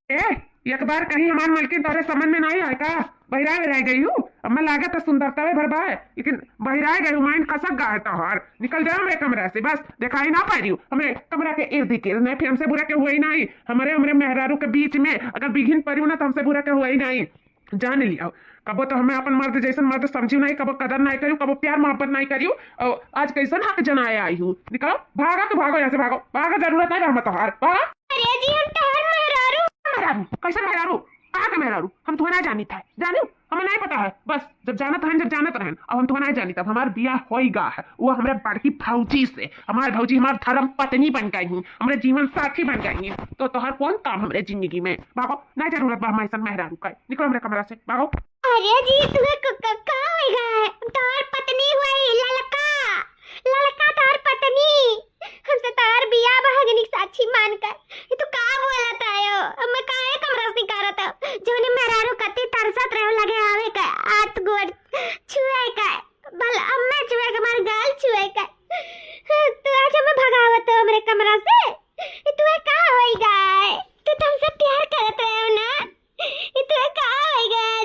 एक बार कहीं हमार मलकिन तोरे समझ में नहीं आया का? बहिरा रह गई हूँ, अब मैं लागत सुंदरता में भरबा है, लेकिन बहिरा गई हूँ, माइंड खसक गया है तोहर, निकल जाओ मेरे कमरा से, बस दिखाई ना पा रही हूँ हमें कमरा के इर्द गिर्द नहीं, फिर हमसे बुरा के हुआ ही नहीं, हमारे मेहरारू के बीच में अगर बिघिन पड़ी ना तो हमसे बुरा के हुआ ही नहीं, जान लिया। कबो तो हमें अपन मर्द जैसन मर्द समझू नहीं, कबो कदर नहीं करियो, कबो प्यार मोहब्बत नहीं करियो, और आज कैसन हक जनाए आई हूँ, निकलो भागा तो भागो यहाँ से, भागो जरूरत नहीं हम तोहार, भागा। अरे जी हम तोहर मेहरारू कैसा मेहरारू? कहाँ का मेहरारू? हम तुम्हें नहीं जानी था, जानू हमें नहीं पता है, बस जब जानत रहन, अब हम तुम्हें नहीं जानी, तब हमारा बियाह होइगा है, वो हमारे बड़की भौजी से, हमारे भौजी हमारे धर्म पत्नी बन गई हूँ, हमारे जीवन साथी बन गई हूँ, तो तोहर कौन काम हमारे जिंदगी में? भागो, नहीं जरूरत बा हमारे सन मेहरारू का, निकलो हमारे कमरा से, भागो। अरे जी तुम्हें का होइगा है, तोहर पत्नी हुई ललका तोहर पत्नी, हमसे तोहर बियाह भागनी साक्षी मानकर, ये तू का बोलत आयो? अब मैं काहे कमरा से निकारत जोने मेहरारू कति तरसत रहे लगे आवे का, हाथ गोड़ छुए का, भला अब मैं छुए का, मार गाल छुए का, तू आज हमें भगावत हो मेरे कमरा से, तुम्हें का होइगा? तू तुमसे प्यार करत रहे हो ना, तुम्हें का होइगा?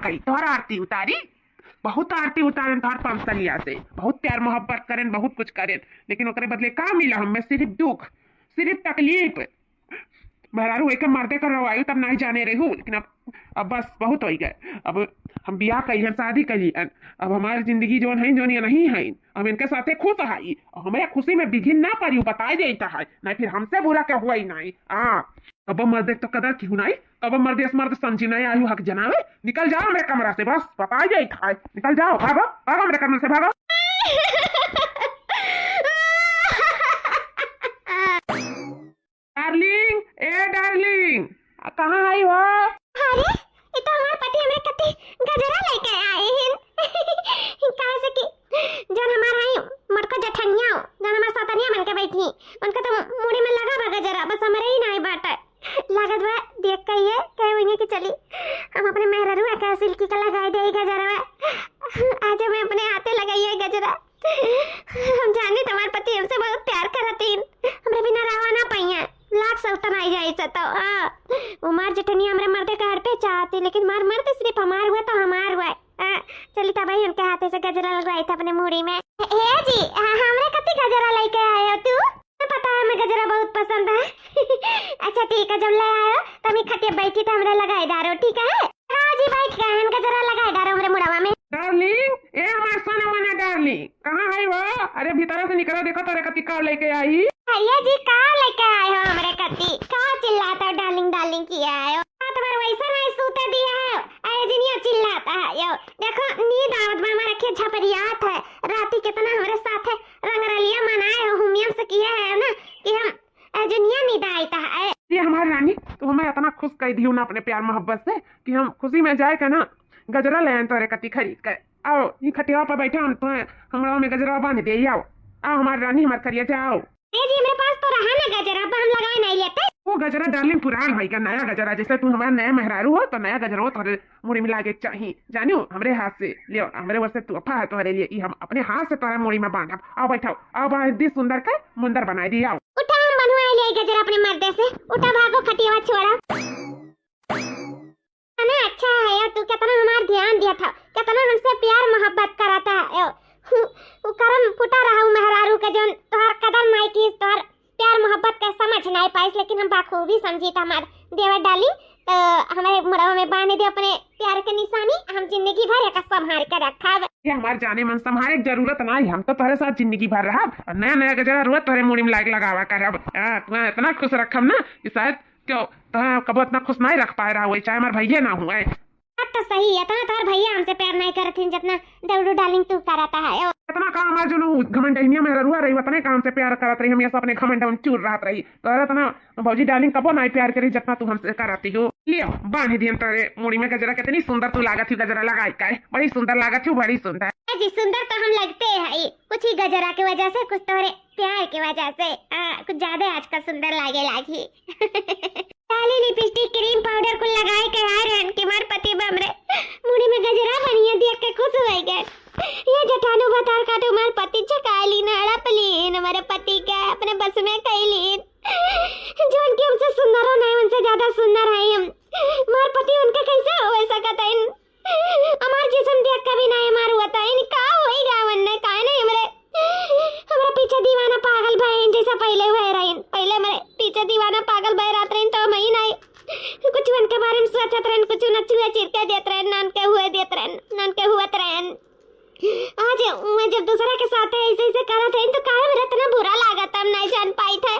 कही तोहर आरती उतारी, बहुत आरती उतारे तोहर पंसलिया से, बहुत प्यार मोहब्बत करें, बहुत कुछ करें, लेकिन ओकरे बदले का मिला हमें? सिर्फ दुख, सिर्फ तकलीफ। मेहरारू एक मर्दे कर रवायु तब नहीं जाने रही हूँ, लेकिन अब बस बहुत हो गए। अब हम बियाह कही, शादी कही, अब हमारी जिंदगी जो है जो नहीं है, अब इनके साथे खुश है, हमें खुशी में बिघिन ना पड़ी बताई देता है, नहीं फिर हमसे बुरा क्या हुआ ही नहीं। कब मर्दे तो कदर क्यों नहीं, कब मर्दे मर्द समझी नहीं आयु हक जनावे। निकल जाओ मेरे कमरा से, बस बताई देता है, निकल जाओ, भागो भागो मेरे कमरे से भागो। डार्लिंग, ए डार्लिंग, कहाँ आई हो? अरे ये तो हमारे पति हमें कति गजरा लेके आए हैं। काहे से कि जन हमारा ही मटका जठनिया हो, जन हमारे सातनिया बन के बैठी, उनका तो मुड़ी में लगा बा गजरा, बस हमारे ही नहीं बाटा लागत बा। देख के ये कहे होंगे कि चली हम अपने मेहरारू का सिल्की का लगाए दे गजरा, आज मैं अपने हाथे लगाई है गजरा। हम जाने तुम्हारे पति हमसे बहुत प्यार करते हैं, हमरे बिना रवा ना पाइया, लाख सौतन आई जाए तो उमार जटनी हमरे मर्दे का हड़ पे चाहती, लेकिन मार मर्द सिर्फ हमार हुआ तो हमार हुआ। चली तब भाई उनके हाथे से गजरा लगवाई था अपने मुड़ी में। हे जी हमरे कति गजरा लेके आए हो तू? पता है हमें गजरा बहुत पसंद है। अच्छा ठीक है, जब ले आयो तब मैं खटिया बैठी तो हमरे लगाई डारो, ठीक है? हाँ जी बैठ गए हैं, गजरा लगाई डारो हमरे मुड़वा में। डार्लिंग, ए हमार सोना मना डार्लिंग, कहाँ है वो? अरे भीतर से निकलो, देखो तोरे कति का लेके आई। भैया जी का लेके आए हो हमरे कति? का चिल्लाता हो डार्लिंग डार्लिंग किया है? तुम्हारा वैसा नहीं सूते दिया है, आए जिनिया चिल्लाता है यो। देखो नींद आवत में हमारा के झपरियात है, राती कितना हमारे साथ है रंगरलिया मनाए हो, हुमियम से किया है ना कि हम जुनिया नींद आईता है। ये हमारी रानी तो हमें इतना खुश कर दी ना अपने प्यार मोहब्बत से कि हम खुशी में जाए के ना गजरा ले आए तोरे कति खरीद कर। आओ ये खटिया पर बैठे हम तो हमरा में गजरा बांध दे, आओ आओ हमारी रानी हमारे खरिया से आओ। जी मेरे पास तो रहा ना गजरा, अब हम लगाए नहीं लेते। वो गजरा डार्लिंग पुरान भाई का, नया गजरा जैसे तू हमारा नया मेहरारू हो तो नया गजरा हो तोरे मुड़ी में लागे चाहिए, जानियो हमरे हाथ से लियो, हमरे वैसे तोहफा है तुम्हारे लिए, हम अपने हाथ से तोरा मुड़ी में बांधब। आओ बैठाओ, आओ बांधी सुंदर का मुंदर बना दी। आओ उठा, हम बनवाए ले गजरा अपने मर्दे से, उठा भागो खटिया छोड़ा ना। अच्छा है तू कितना हमार ध्यान दिया था, कितना हमसे प्यार मोहब्बत कराता है। वो करम फुटा रहा मेहरारू का जो तोहर कदर नहीं की, तोहर प्यार मोहब्बत का समझ नहीं पाइस, लेकिन हम बाखूबी समझी था हमार देवर डाली तो हमारे मुड़वा में बांध दे अपने प्यार के निशानी, हम जिंदगी भर एक संभाल के रखा। ये हमारे जाने मन संभाले की जरूरत नहीं, हम तो तुम्हारे साथ जिंदगी भर रहा, नया नया गजरा रोज तुम्हारे मुड़ी में लाग लगावा कर। तुम्हें इतना खुश रखम ना कि शायद क्यों तुम्हें कबो इतना खुश नहीं रख पाए रहा, चाहे हमारे भैया ना हुआ। बात तो सही है, तो भैया हमसे प्यार नहीं करते जितना दौड़ू डालिंग तू कराता है। इतना काम हमारे जो घमंडनिया में रुआ रही, उतने काम से प्यार करत रही, हमेशा अपने घमंड में चूर रहत रही, तो इतना भौजी डालिंग कबो नहीं प्यार करी जितना तू हमसे कराती हो। लियो बांध दियन तेरे मुड़ी में गजरा, कितनी सुंदर तू लागत थी गजरा लगाई का, बड़ी सुंदर लागत थी, बड़ी सुंदर जी। सुंदर तो हम लगते हैं, कुछ ही गजरा की वजह से, कुछ तोहरे प्यार की वजह से कुछ ज्यादा आजकल सुंदर लागी। काली लिपस्टिक क्रीम पाउडर को लगाए के आ रहे कि मार पति बमरे मुड़ी में गजरा बनिए देख के खुश हो गए। ये जठानु बतार का तुम्हार पति चकाली नाड़ा पलीन हमारे पति का अपने बस में कैलीन, जो उनके हमसे सुंदर हो नहीं उनसे ज्यादा सुंदर है हम। मार पति उनके कैसे हो ऐसा कहता है, हमार जिस्म देख कभी नहीं मार हुआ था, का होएगा वन्ने का नहीं हमारे पीछे दीवाना पागल भाई जैसा पहले हुए रही, पहले मेरे पीछे दीवाना पागल भाई रात रही तो मैं नहीं कुछ उनके बारे में सोचत रहन, कुछ न चुआ चिरके देत रहन, नान के हुए देत रहन, नान के हुआत रहन। आज मैं जब दूसरा के साथ ऐसे ऐसे करत है तो काहे मेरा इतना बुरा लागत, हम नहीं जान पाई थे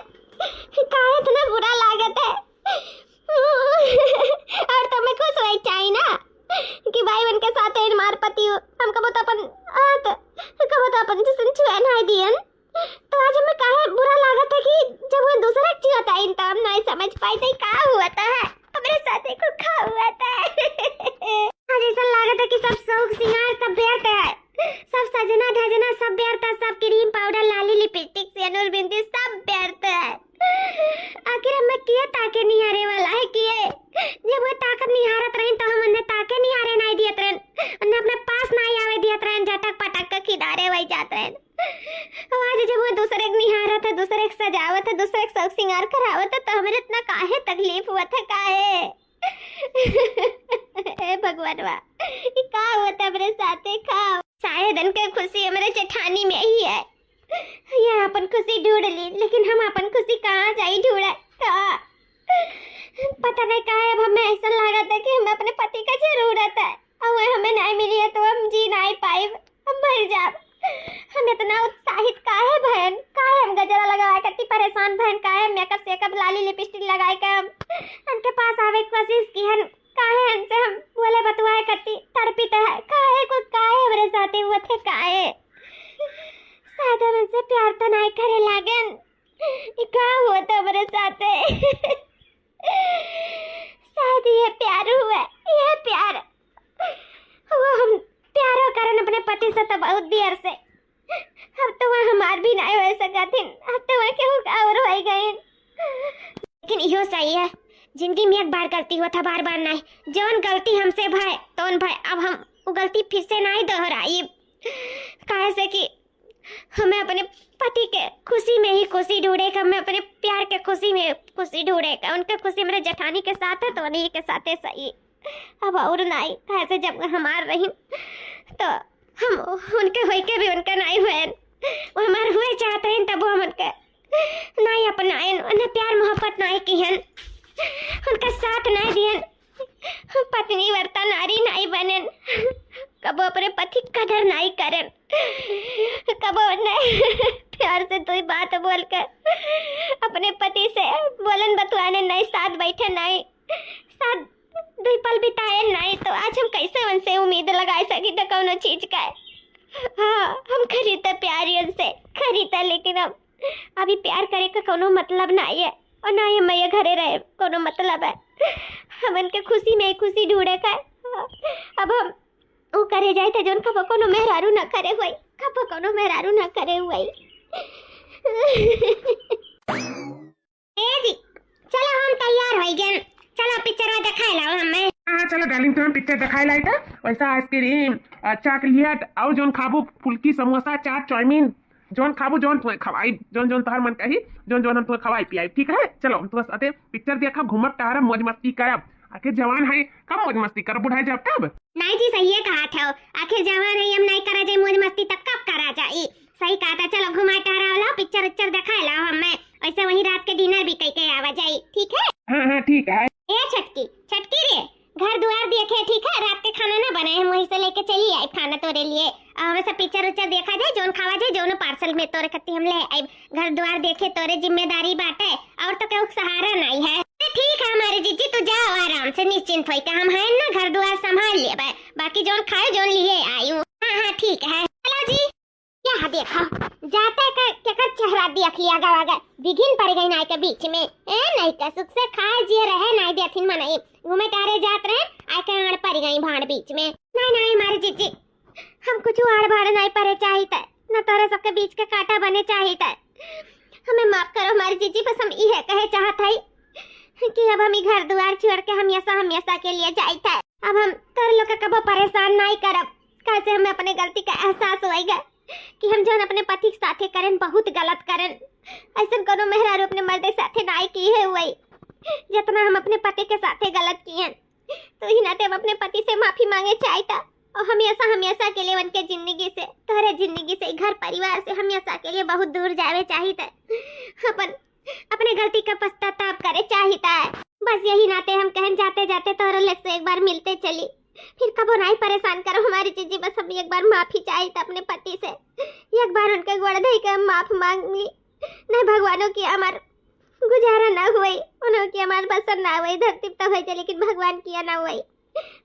काहे इतना बुरा लागत है। और तो मैं खुश होई चाहिए ना कि भाई उनके साथ है मार पति हम कबो तो अपन कबो तो अपन जिसन छुआ नहीं दियन, तो आज हमें काहे बुरा लागत है कि जब वो दूसरा छुआता है तो हम नहीं समझ पाई थे का हुआ था हमारे साथ को का हुआ था। आज ऐसा लागत है कि सब शौक सिंगार सब व्यर्थ है, सब सजना धजना सब व्यर्थ है, सब क्रीम पाउडर लाली लिपस्टिक सिंदूर बिंदी सब व्यर्थ है। आखिर हमें किए ताके निहारे वाला है किए, जब वो ताकत निहारत रही तो हम उन्हें ताके निहारे नहीं दियत रहन, उन्हें अपने पास नहीं आवे दियत रहन, झटक पटक के खिदारे वही जात रहन। आज जब वो दूसरे के निहारत है, दूसरे के सजावत है, दूसरे के शौक सिंगार करावत है तो हमें इतना काहे तकलीफ हुआ था काहे। भगवान वाह का होता मेरे साथे खाओ। शायद उनके खुशी हमारे जेठानी में ही है। ये अपन खुशी ढूंढ ली, लेकिन हम अपन खुशी कहाँ जाई ढूंढा कहाँ? पता नहीं कहाँ है। अब हमें ऐसा लगा था कि हमें अपने पति का जरूरत है और वो हमें नहीं मिली है तो हम जी नहीं पाए, हम मर जाब। हम इतना उत्साहित काहे बहन, काहे हम गजरा लगाए करती परेशान बहन, काहे मेकअप सेकअप लाली लिपस्टिक लगाए के हम उनके पास आवे की कोशिश की हन, काहे हमसे हम बोले बतवाए करती तड़पी तो है काहे को, काहे हमारे साथ हुआ थे काहे? शायद हम इनसे प्यार तो नहीं करे लागन, क्या हुआ था हमारे साथ? शायद ये प्यार हुआ, ये प्यार वो हम प्यारो करन अपने पति से तो बहुत देर से। अब तो वह हमार भी नहीं हो सका थी, अब तो वह क्यों और हो गए। लेकिन यो सही है, जिंदगी में एक बार गलती हुआ था, बार बार नहीं। जौन गलती हमसे भाई तौन भाई, अब हम वो गलती फिर से नहीं दोहराई। काहे से कि हमें अपने पति के खुशी में ही खुशी ढूंढे का, हमें अपने प्यार के खुशी में खुशी ढूंढे का। उनका खुशी मेरे जेठानी के साथ है तो उन्हीं के साथ है सही, अब और नहीं। कैसे जब हमार रही तो हम उनके होई के भी उनका नहीं हुए, वो हमारे हुए चाहते हैं तब हम उनके नहीं अपनाए, उन्हें प्यार मोहब्बत नहीं किहन, उनका साथ नहीं दियन, पत्नी वर्ता नारी नहीं बनन, कबो अपने पति कदर नहीं करन, कबो नहीं प्यार से कोई बात बोलकर अपने पति से बोलन बतवाने नहीं, साथ बैठे नहीं, साथ दो पल बिताए नहीं। तो आज हम कैसे उनसे उम्मीद लगाए सकी तो कौनो चीज का? हाँ हम खरीदते प्यारी उनसे खरीदते, लेकिन अब अभी प्यार करे का कोनो मतलब नहीं है और ना ही मैं ये घरे रहे कोनो मतलब है। हम उनके खुशी में खुशी ढूंढे का। अब हम वो करे जाए तो जो उनका कोनो मेहरारू न करे हुई, कब कोनो मेहरारू न करे हुई। जी चलो हम तैयार हो गए, चलो पिक्चर दिखाए लाओ हमें। हाँ चलो डार्लिंग, तुम पिक्चर दिखाई लाई था। वैसा आइसक्रीम चॉकलेट और जोन खाबू फुल्की samosa chaat chowmein zone खाबू zone तुम्हें खवाई, जोन जोन तोहर मन कही जोन जोन हम तुम्हें खवाई पियाई, ठीक है? चलो हम तुम्हें साथे पिक्चर देखा, घूमब टहरब, मौज मस्ती करब। आखिर जवान है कब मौज मस्ती कर, बुढ़ाई जब तब। नहीं जी सही है कहा था, आखिर जवान है हम नहीं करा जाए मौज मस्ती तब कब करा जाए। सही कहा था, चलो घुमा टहरा लाओ, पिक्चर उच्चर दिखाए लाओ हमें, ऐसे वहीं रात के डिनर भी कई आवा जाए, ठीक है? हाँ ठीक है। ए छटकी छटकी रे, घर द्वार देखे, ठीक है? रात के खाना ना बनाए, हम वहीं से लेके चली आई खाना तोरे लिए। हमें सब पिक्चर उच्चर देखा जाए, जोन खावा जाए, जोन पार्सल में तोरे कत्ती हम ले आई। घर द्वार देखे तोरे जिम्मेदारी बाटे, और तो कोई सहारा नहीं है। ठीक है हमारे जीजी, तू जाओ आराम से निश्चिंत होके, हम हैं ना घर द्वार संभाल ले, बाकी जोन खाए जोन लिए आई हूँ। हाँ ठीक है, चलो जी। क्या देखा जाता का क्या चेहरा देख लिया गवागा, बिगिन पड़ गई नाई के बीच में। नहीं का सुख से खाए जिए रहे नहीं देथिन मनाई, घूमे टारे जात रहे आए के आड़ पड़ गई भाड़ बीच में। नहीं हमारे जीजी, हम कुछ आड़ भाड़ नहीं पड़े चाहिए न, तोरे सबके बीच के कांटा बने चाहिए। हमें माफ करो हमारी जीजी, बस हम यह कहे चाहत है कि अब हम घर द्वार छोड़ के हमेशा के लिए जाते। अब हम तोरे लोग कबो परेशान नहीं करब, कैसे हमें अपने गलती का एहसास होएगा कि हम जो अपने पति के साथे करन बहुत गलत करन। ऐसा कोनो मेहरारू अपने मर्द साथे नहीं की है हुई जितना हम अपने पति के साथे गलत किए, तो ही नाते हम अपने पति से माफी मांगे चाहता और हमेशा के लिए उनके जिंदगी से, तोहरे जिंदगी से, घर परिवार से हमेशा के लिए बहुत दूर जावे चाहिए। अपने गलती का पश्चाताप करे चाहिए। बस यही नाते हम कहन जाते जाते तोहरे लग से एक बार मिलते चली, फिर कबो नहीं परेशान करो हमारी जीजी। बस हम एक बार माफी चाहिए अपने पति से, एक बार उनके गोड़ धई के माफ मांग ली। नहीं भगवानों की हमार गुजारा ना हुई, उन्हों की हमार बसन ना हुई, धरती तो हुई जाए लेकिन भगवान किया ना हुई।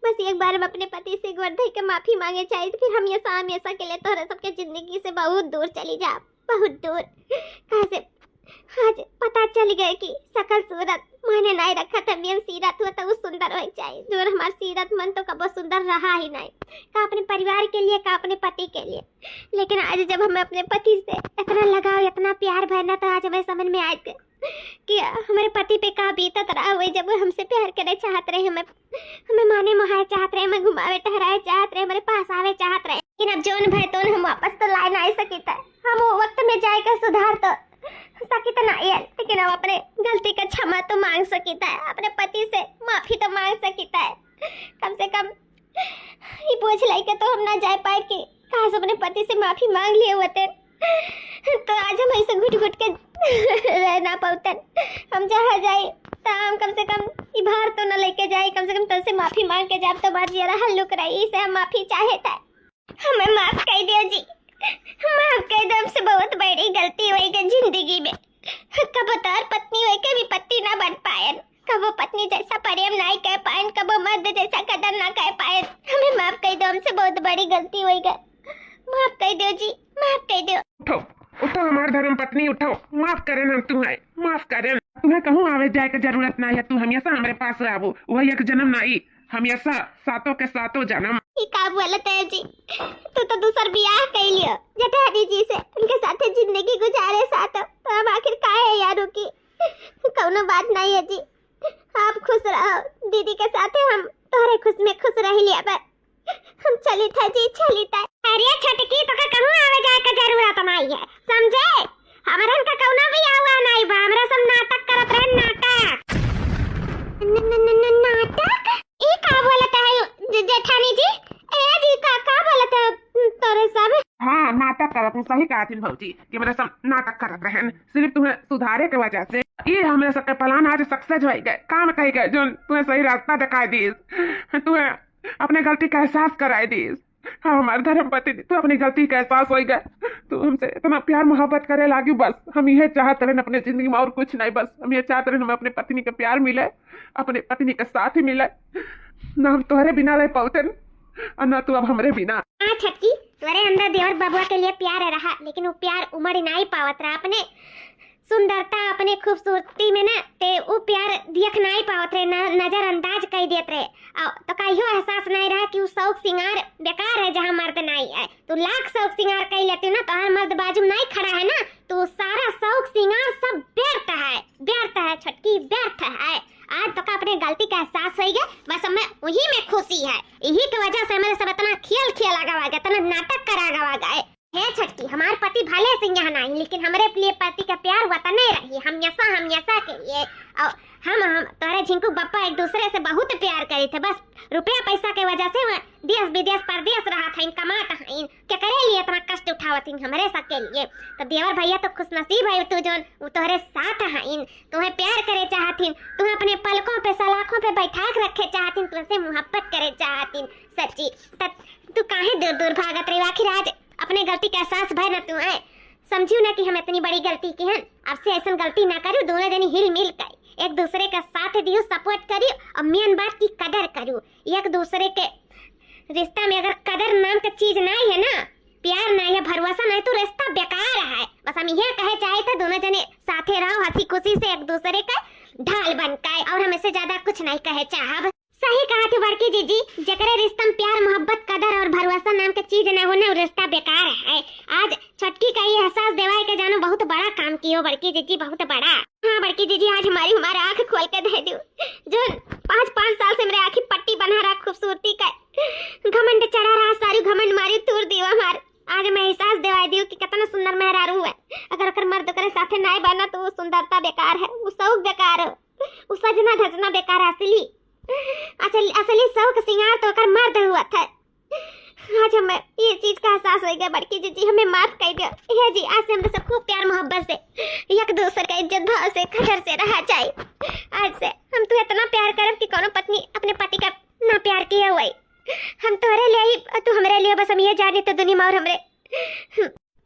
बस एक बार हम अपने पति से गोड़ धई के माफी मांगे चाहिए, फिर हम हमेशा के लिए तोहरे सबके जिंदगी से बहुत दूर चली जा, बहुत दूर। कैसे आज पता चल गया कि सकल सूरत मैंने नहीं रखा था, मेरी सीरत हुआ तो वो सुंदर हो जाए, जो हमारी सीरत मन तो कब सुंदर रहा ही नहीं, का अपने परिवार के लिए का अपने पति के लिए। लेकिन आज जब हमें अपने पति से इतना लगाव इतना प्यार भरना, तो आज हमें समझ में आया कि हमारे पति पे का बीतत रहा हुई जब वो हमसे प्यार करे चाहत रहे, हमें माने मोहाए चाहत रहे, हमें घुमावे टहराए चाहत रहे, हमारे पास आवे चाहत रहे। लेकिन अब जोन भय तो हम वापस तो ला नहीं सकी था, हम वो वक्त में जाकर सुधार तो सकी तो नहीं है, लेकिन अब अपने गलती का क्षमा तो मांग सकीता है, अपने पति से माफी तो मांग सकीता है। कम से कम ये बोझ लाइके तो हम ना जा पाए कि काश अपने पति से माफी मांग लिए होते तो आज हम ऐसे घुट घुट के रह ना पाते। हम जहाँ जाए तो हम कम से कम ये भार तो न लेके जाए, कम से कम तुझसे माफी मांग के जाए तो बात जरा हल्लुक रही। इसे हम माफी चाहे था, हमें माफ कर दियो जी, माफ कर दो। हमसे बहुत बड़ी गलती हुई है जिंदगी में। कब तार पत्नी हुई के भी पति ना बन पाए, कब वो पत्नी जैसा प्रेम नहीं कर पाए, कब वो मर्द जैसा कदर ना कर पाए। हमें माफ कर दो, हमसे बहुत बड़ी गलती हुई है। माफ कर दो जी, माफ कर दो। उठो उठो हमार धर्म पत्नी, उठो, माफ करे ना तुम्हें, माफ करे। तुम्हें कहूँ आवे जाए के जरूरत नहीं है, तू हमेशा हमारे पास आवो। वही एक जन्म नहीं, हमेशा सातों के सातों जन्म। ये का बोलत है जी, तू तो दूसर बियाह कर लियो जेठानी जी से, उनके साथ जिंदगी गुजारे साथ, तो हम आखिर काहे है यार की? कौनो बात नहीं है जी, आप खुश रहो दीदी के साथ, हम तोहरे खुश में खुश रह लिया। पर हम चली था जी, चली था। अरे छटकी तो का कहूं आवे जाए के जरूरत नहीं है, समझे? हमरन का कौनो भी हुआ नहीं बा, हमरा सब नाटक करत रहे, नाटक। नाटक? ई का बोलत है जेठानी जी? ए जी का बोलत है तोरे सब? हाँ, नाटक करत हूँ, सही कहा थी भौजी कि मेरे सब नाटक करत रहे, सिर्फ तुम्हें सुधारे के वजह से। ये हमारे सबके प्लान आज सक्सेस हो गए, काम कही गए, जो तुम्हें सही रास्ता दिखाई दी, तुम्हें अपने गलती का एहसास कराई दी। हाँ हमारे धर्म पति, तू अपनी गलती का एहसास हो गए, तू हमसे इतना प्यार मोहब्बत करे लागी। बस हम यह चाहते रहे अपने जिंदगी में, और कुछ नहीं। बस हम ये चाहते रहे हमें अपने पत्नी का प्यार मिले, अपने पत्नी के साथ ही मिले। ना हम तुम्हारे बिना रह पाते और ना तू अब हमारे बिना। हाँ छटकी, तुम्हारे अंदर देवर बबुआ के लिए प्यार रहा, लेकिन वो प्यार उमड़ नहीं पावत रहा। अपने सुंदरता, अपने खूबसूरती में ना ते वो प्यार देख नहीं पावत रहे, नजरअंदाज कर देते रहे। तो कहियो एहसास नहीं रहा कि वो शौक सिंगार बेकार है जहाँ मर्द नहीं है। तो लाख शौक सिंगार कर लेती ना, तो हर मर्द बाजू नहीं खड़ा है ना, तो सारा शौक सिंगार सब व्यर्थ है, व्यर्थ है छटकी, व्यर्थ है। आज तो का अपने गलती का एहसास हो गया, बस हमें वही में खुशी है। यही की वजह से हमारे सब इतना खेल गवा गया, इतना नाटक करा गवा गए। है छटकी, हमारे पति भले से यहाँ नहीं, लेकिन हमारे लिए पति का प्यार वतने रही हमेशा के लिए। और हम तोरे झिंकू बप्पा एक दूसरे से बहुत प्यार करे थे, बस रुपया पैसा के वजह से देश विदेश परदेश रहा था, इन कमाता है, क्या करे लिए इतना कष्ट उठावत हमारे सबके लिए। तो देवर भैया तो खुश नसीब है, तू जो तोहरे साथ है, तुम्हें प्यार करे चाहतीन, तुम्हें अपने पलकों पे सलाखों पे बैठा रखे चाहतीन, तुमसे मोहब्बत करे चाहतीन। सच्ची तू काहे दूर दूर भागत रही? आखिर आज अपने गलती का एहसास भय न तू है, समझियो ना कि हम इतनी बड़ी गलती की हैं। अब से ऐसा गलती ना करूँ, दोनों जनी हिल मिल कर एक दूसरे का साथ दियो, सपोर्ट करियो, और मेन बात की कदर करूँ। एक दूसरे के रिश्ता में अगर कदर नाम का चीज नहीं है ना, प्यार नहीं है, भरोसा नहीं, तो रिश्ता बेकार है। बस हम यह कहे चाहे थे, दोनों जने साथे रहो, हंसी खुशी से एक दूसरे का ढाल बनकर, और हम इससे ज्यादा कुछ नहीं कहे चाहब। सही कहा थी बड़की जीजी, जकरे रिश्ता में प्यार मोहब्बत कदर और भरोसा नाम के चीज न होने, रिश्ता बेकार है। आज छटकी का ये एहसास देवाई के जानो बहुत बड़ा काम कियो बड़की जीजी, बहुत बड़ा। हाँ बड़की जीजी, आज हमारा आँख खोल के दे दो, जो 5 साल से मेरे आँखी पट्टी बना रहा खूबसूरती का घमंड चढ़ा रहा, सारी घमंड मारी तोड़ दियो हमार। आज मैं एहसास दिवाई दियो कि कितना सुंदर मेहरारू है। अगर मर्द करे साथे नहीं बना तो वो सुंदरता बेकार है, वो शौक बेकार है, वो सजना धजना बेकार है। असली शौक सिंगार तो कर मर्द हुआ था। आज हमें ये चीज का एहसास हो गया बड़की जीजी, हमें माफ कर दो। ये जी आज से हम सब खूब प्यार मोहब्बत से एक दूसरे का इज्जत भाव से कदर से रहा जाए। आज से हम तो इतना प्यार करब कि कोनो पत्नी अपने पति का ना प्यार किया हुआ। हम तोरे लिए तू हमारे लिए, बस हम ये जाने तो दुनिया में और हमरे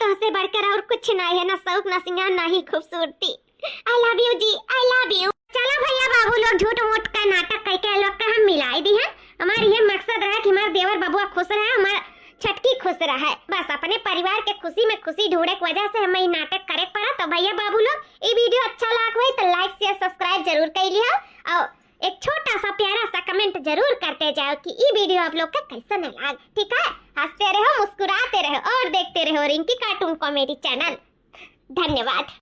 तो से बढ़कर और कुछ नहीं है, ना शौक ना सिंगार ना ही खूबसूरती। आई लव यू जी, आई लव यू। चलो भैया बाबू लोग झूठ मूठ का नाटक करके लोग का हम मिलाई दी है। हमारा ये मकसद रहा कि हमारा देवर बबुआ खुश रहे, हमारा छटकी खुश रहे। बस अपने परिवार के खुशी में खुशी ढूंढे की वजह से हमें ये नाटक करे पड़ा। तो भैया बाबू लोग ये वीडियो अच्छा लगा हुई तो लाइक शेयर सब्सक्राइब जरूर कर लिया, और एक छोटा सा प्यारा सा कमेंट जरूर करते जाओ कि ये वीडियो आप लोग का कैसा लगा। ठीक है, हंसते रहो, मुस्कुराते रहो और देखते रहो रिंकी कार्टून कॉमेडी चैनल। धन्यवाद।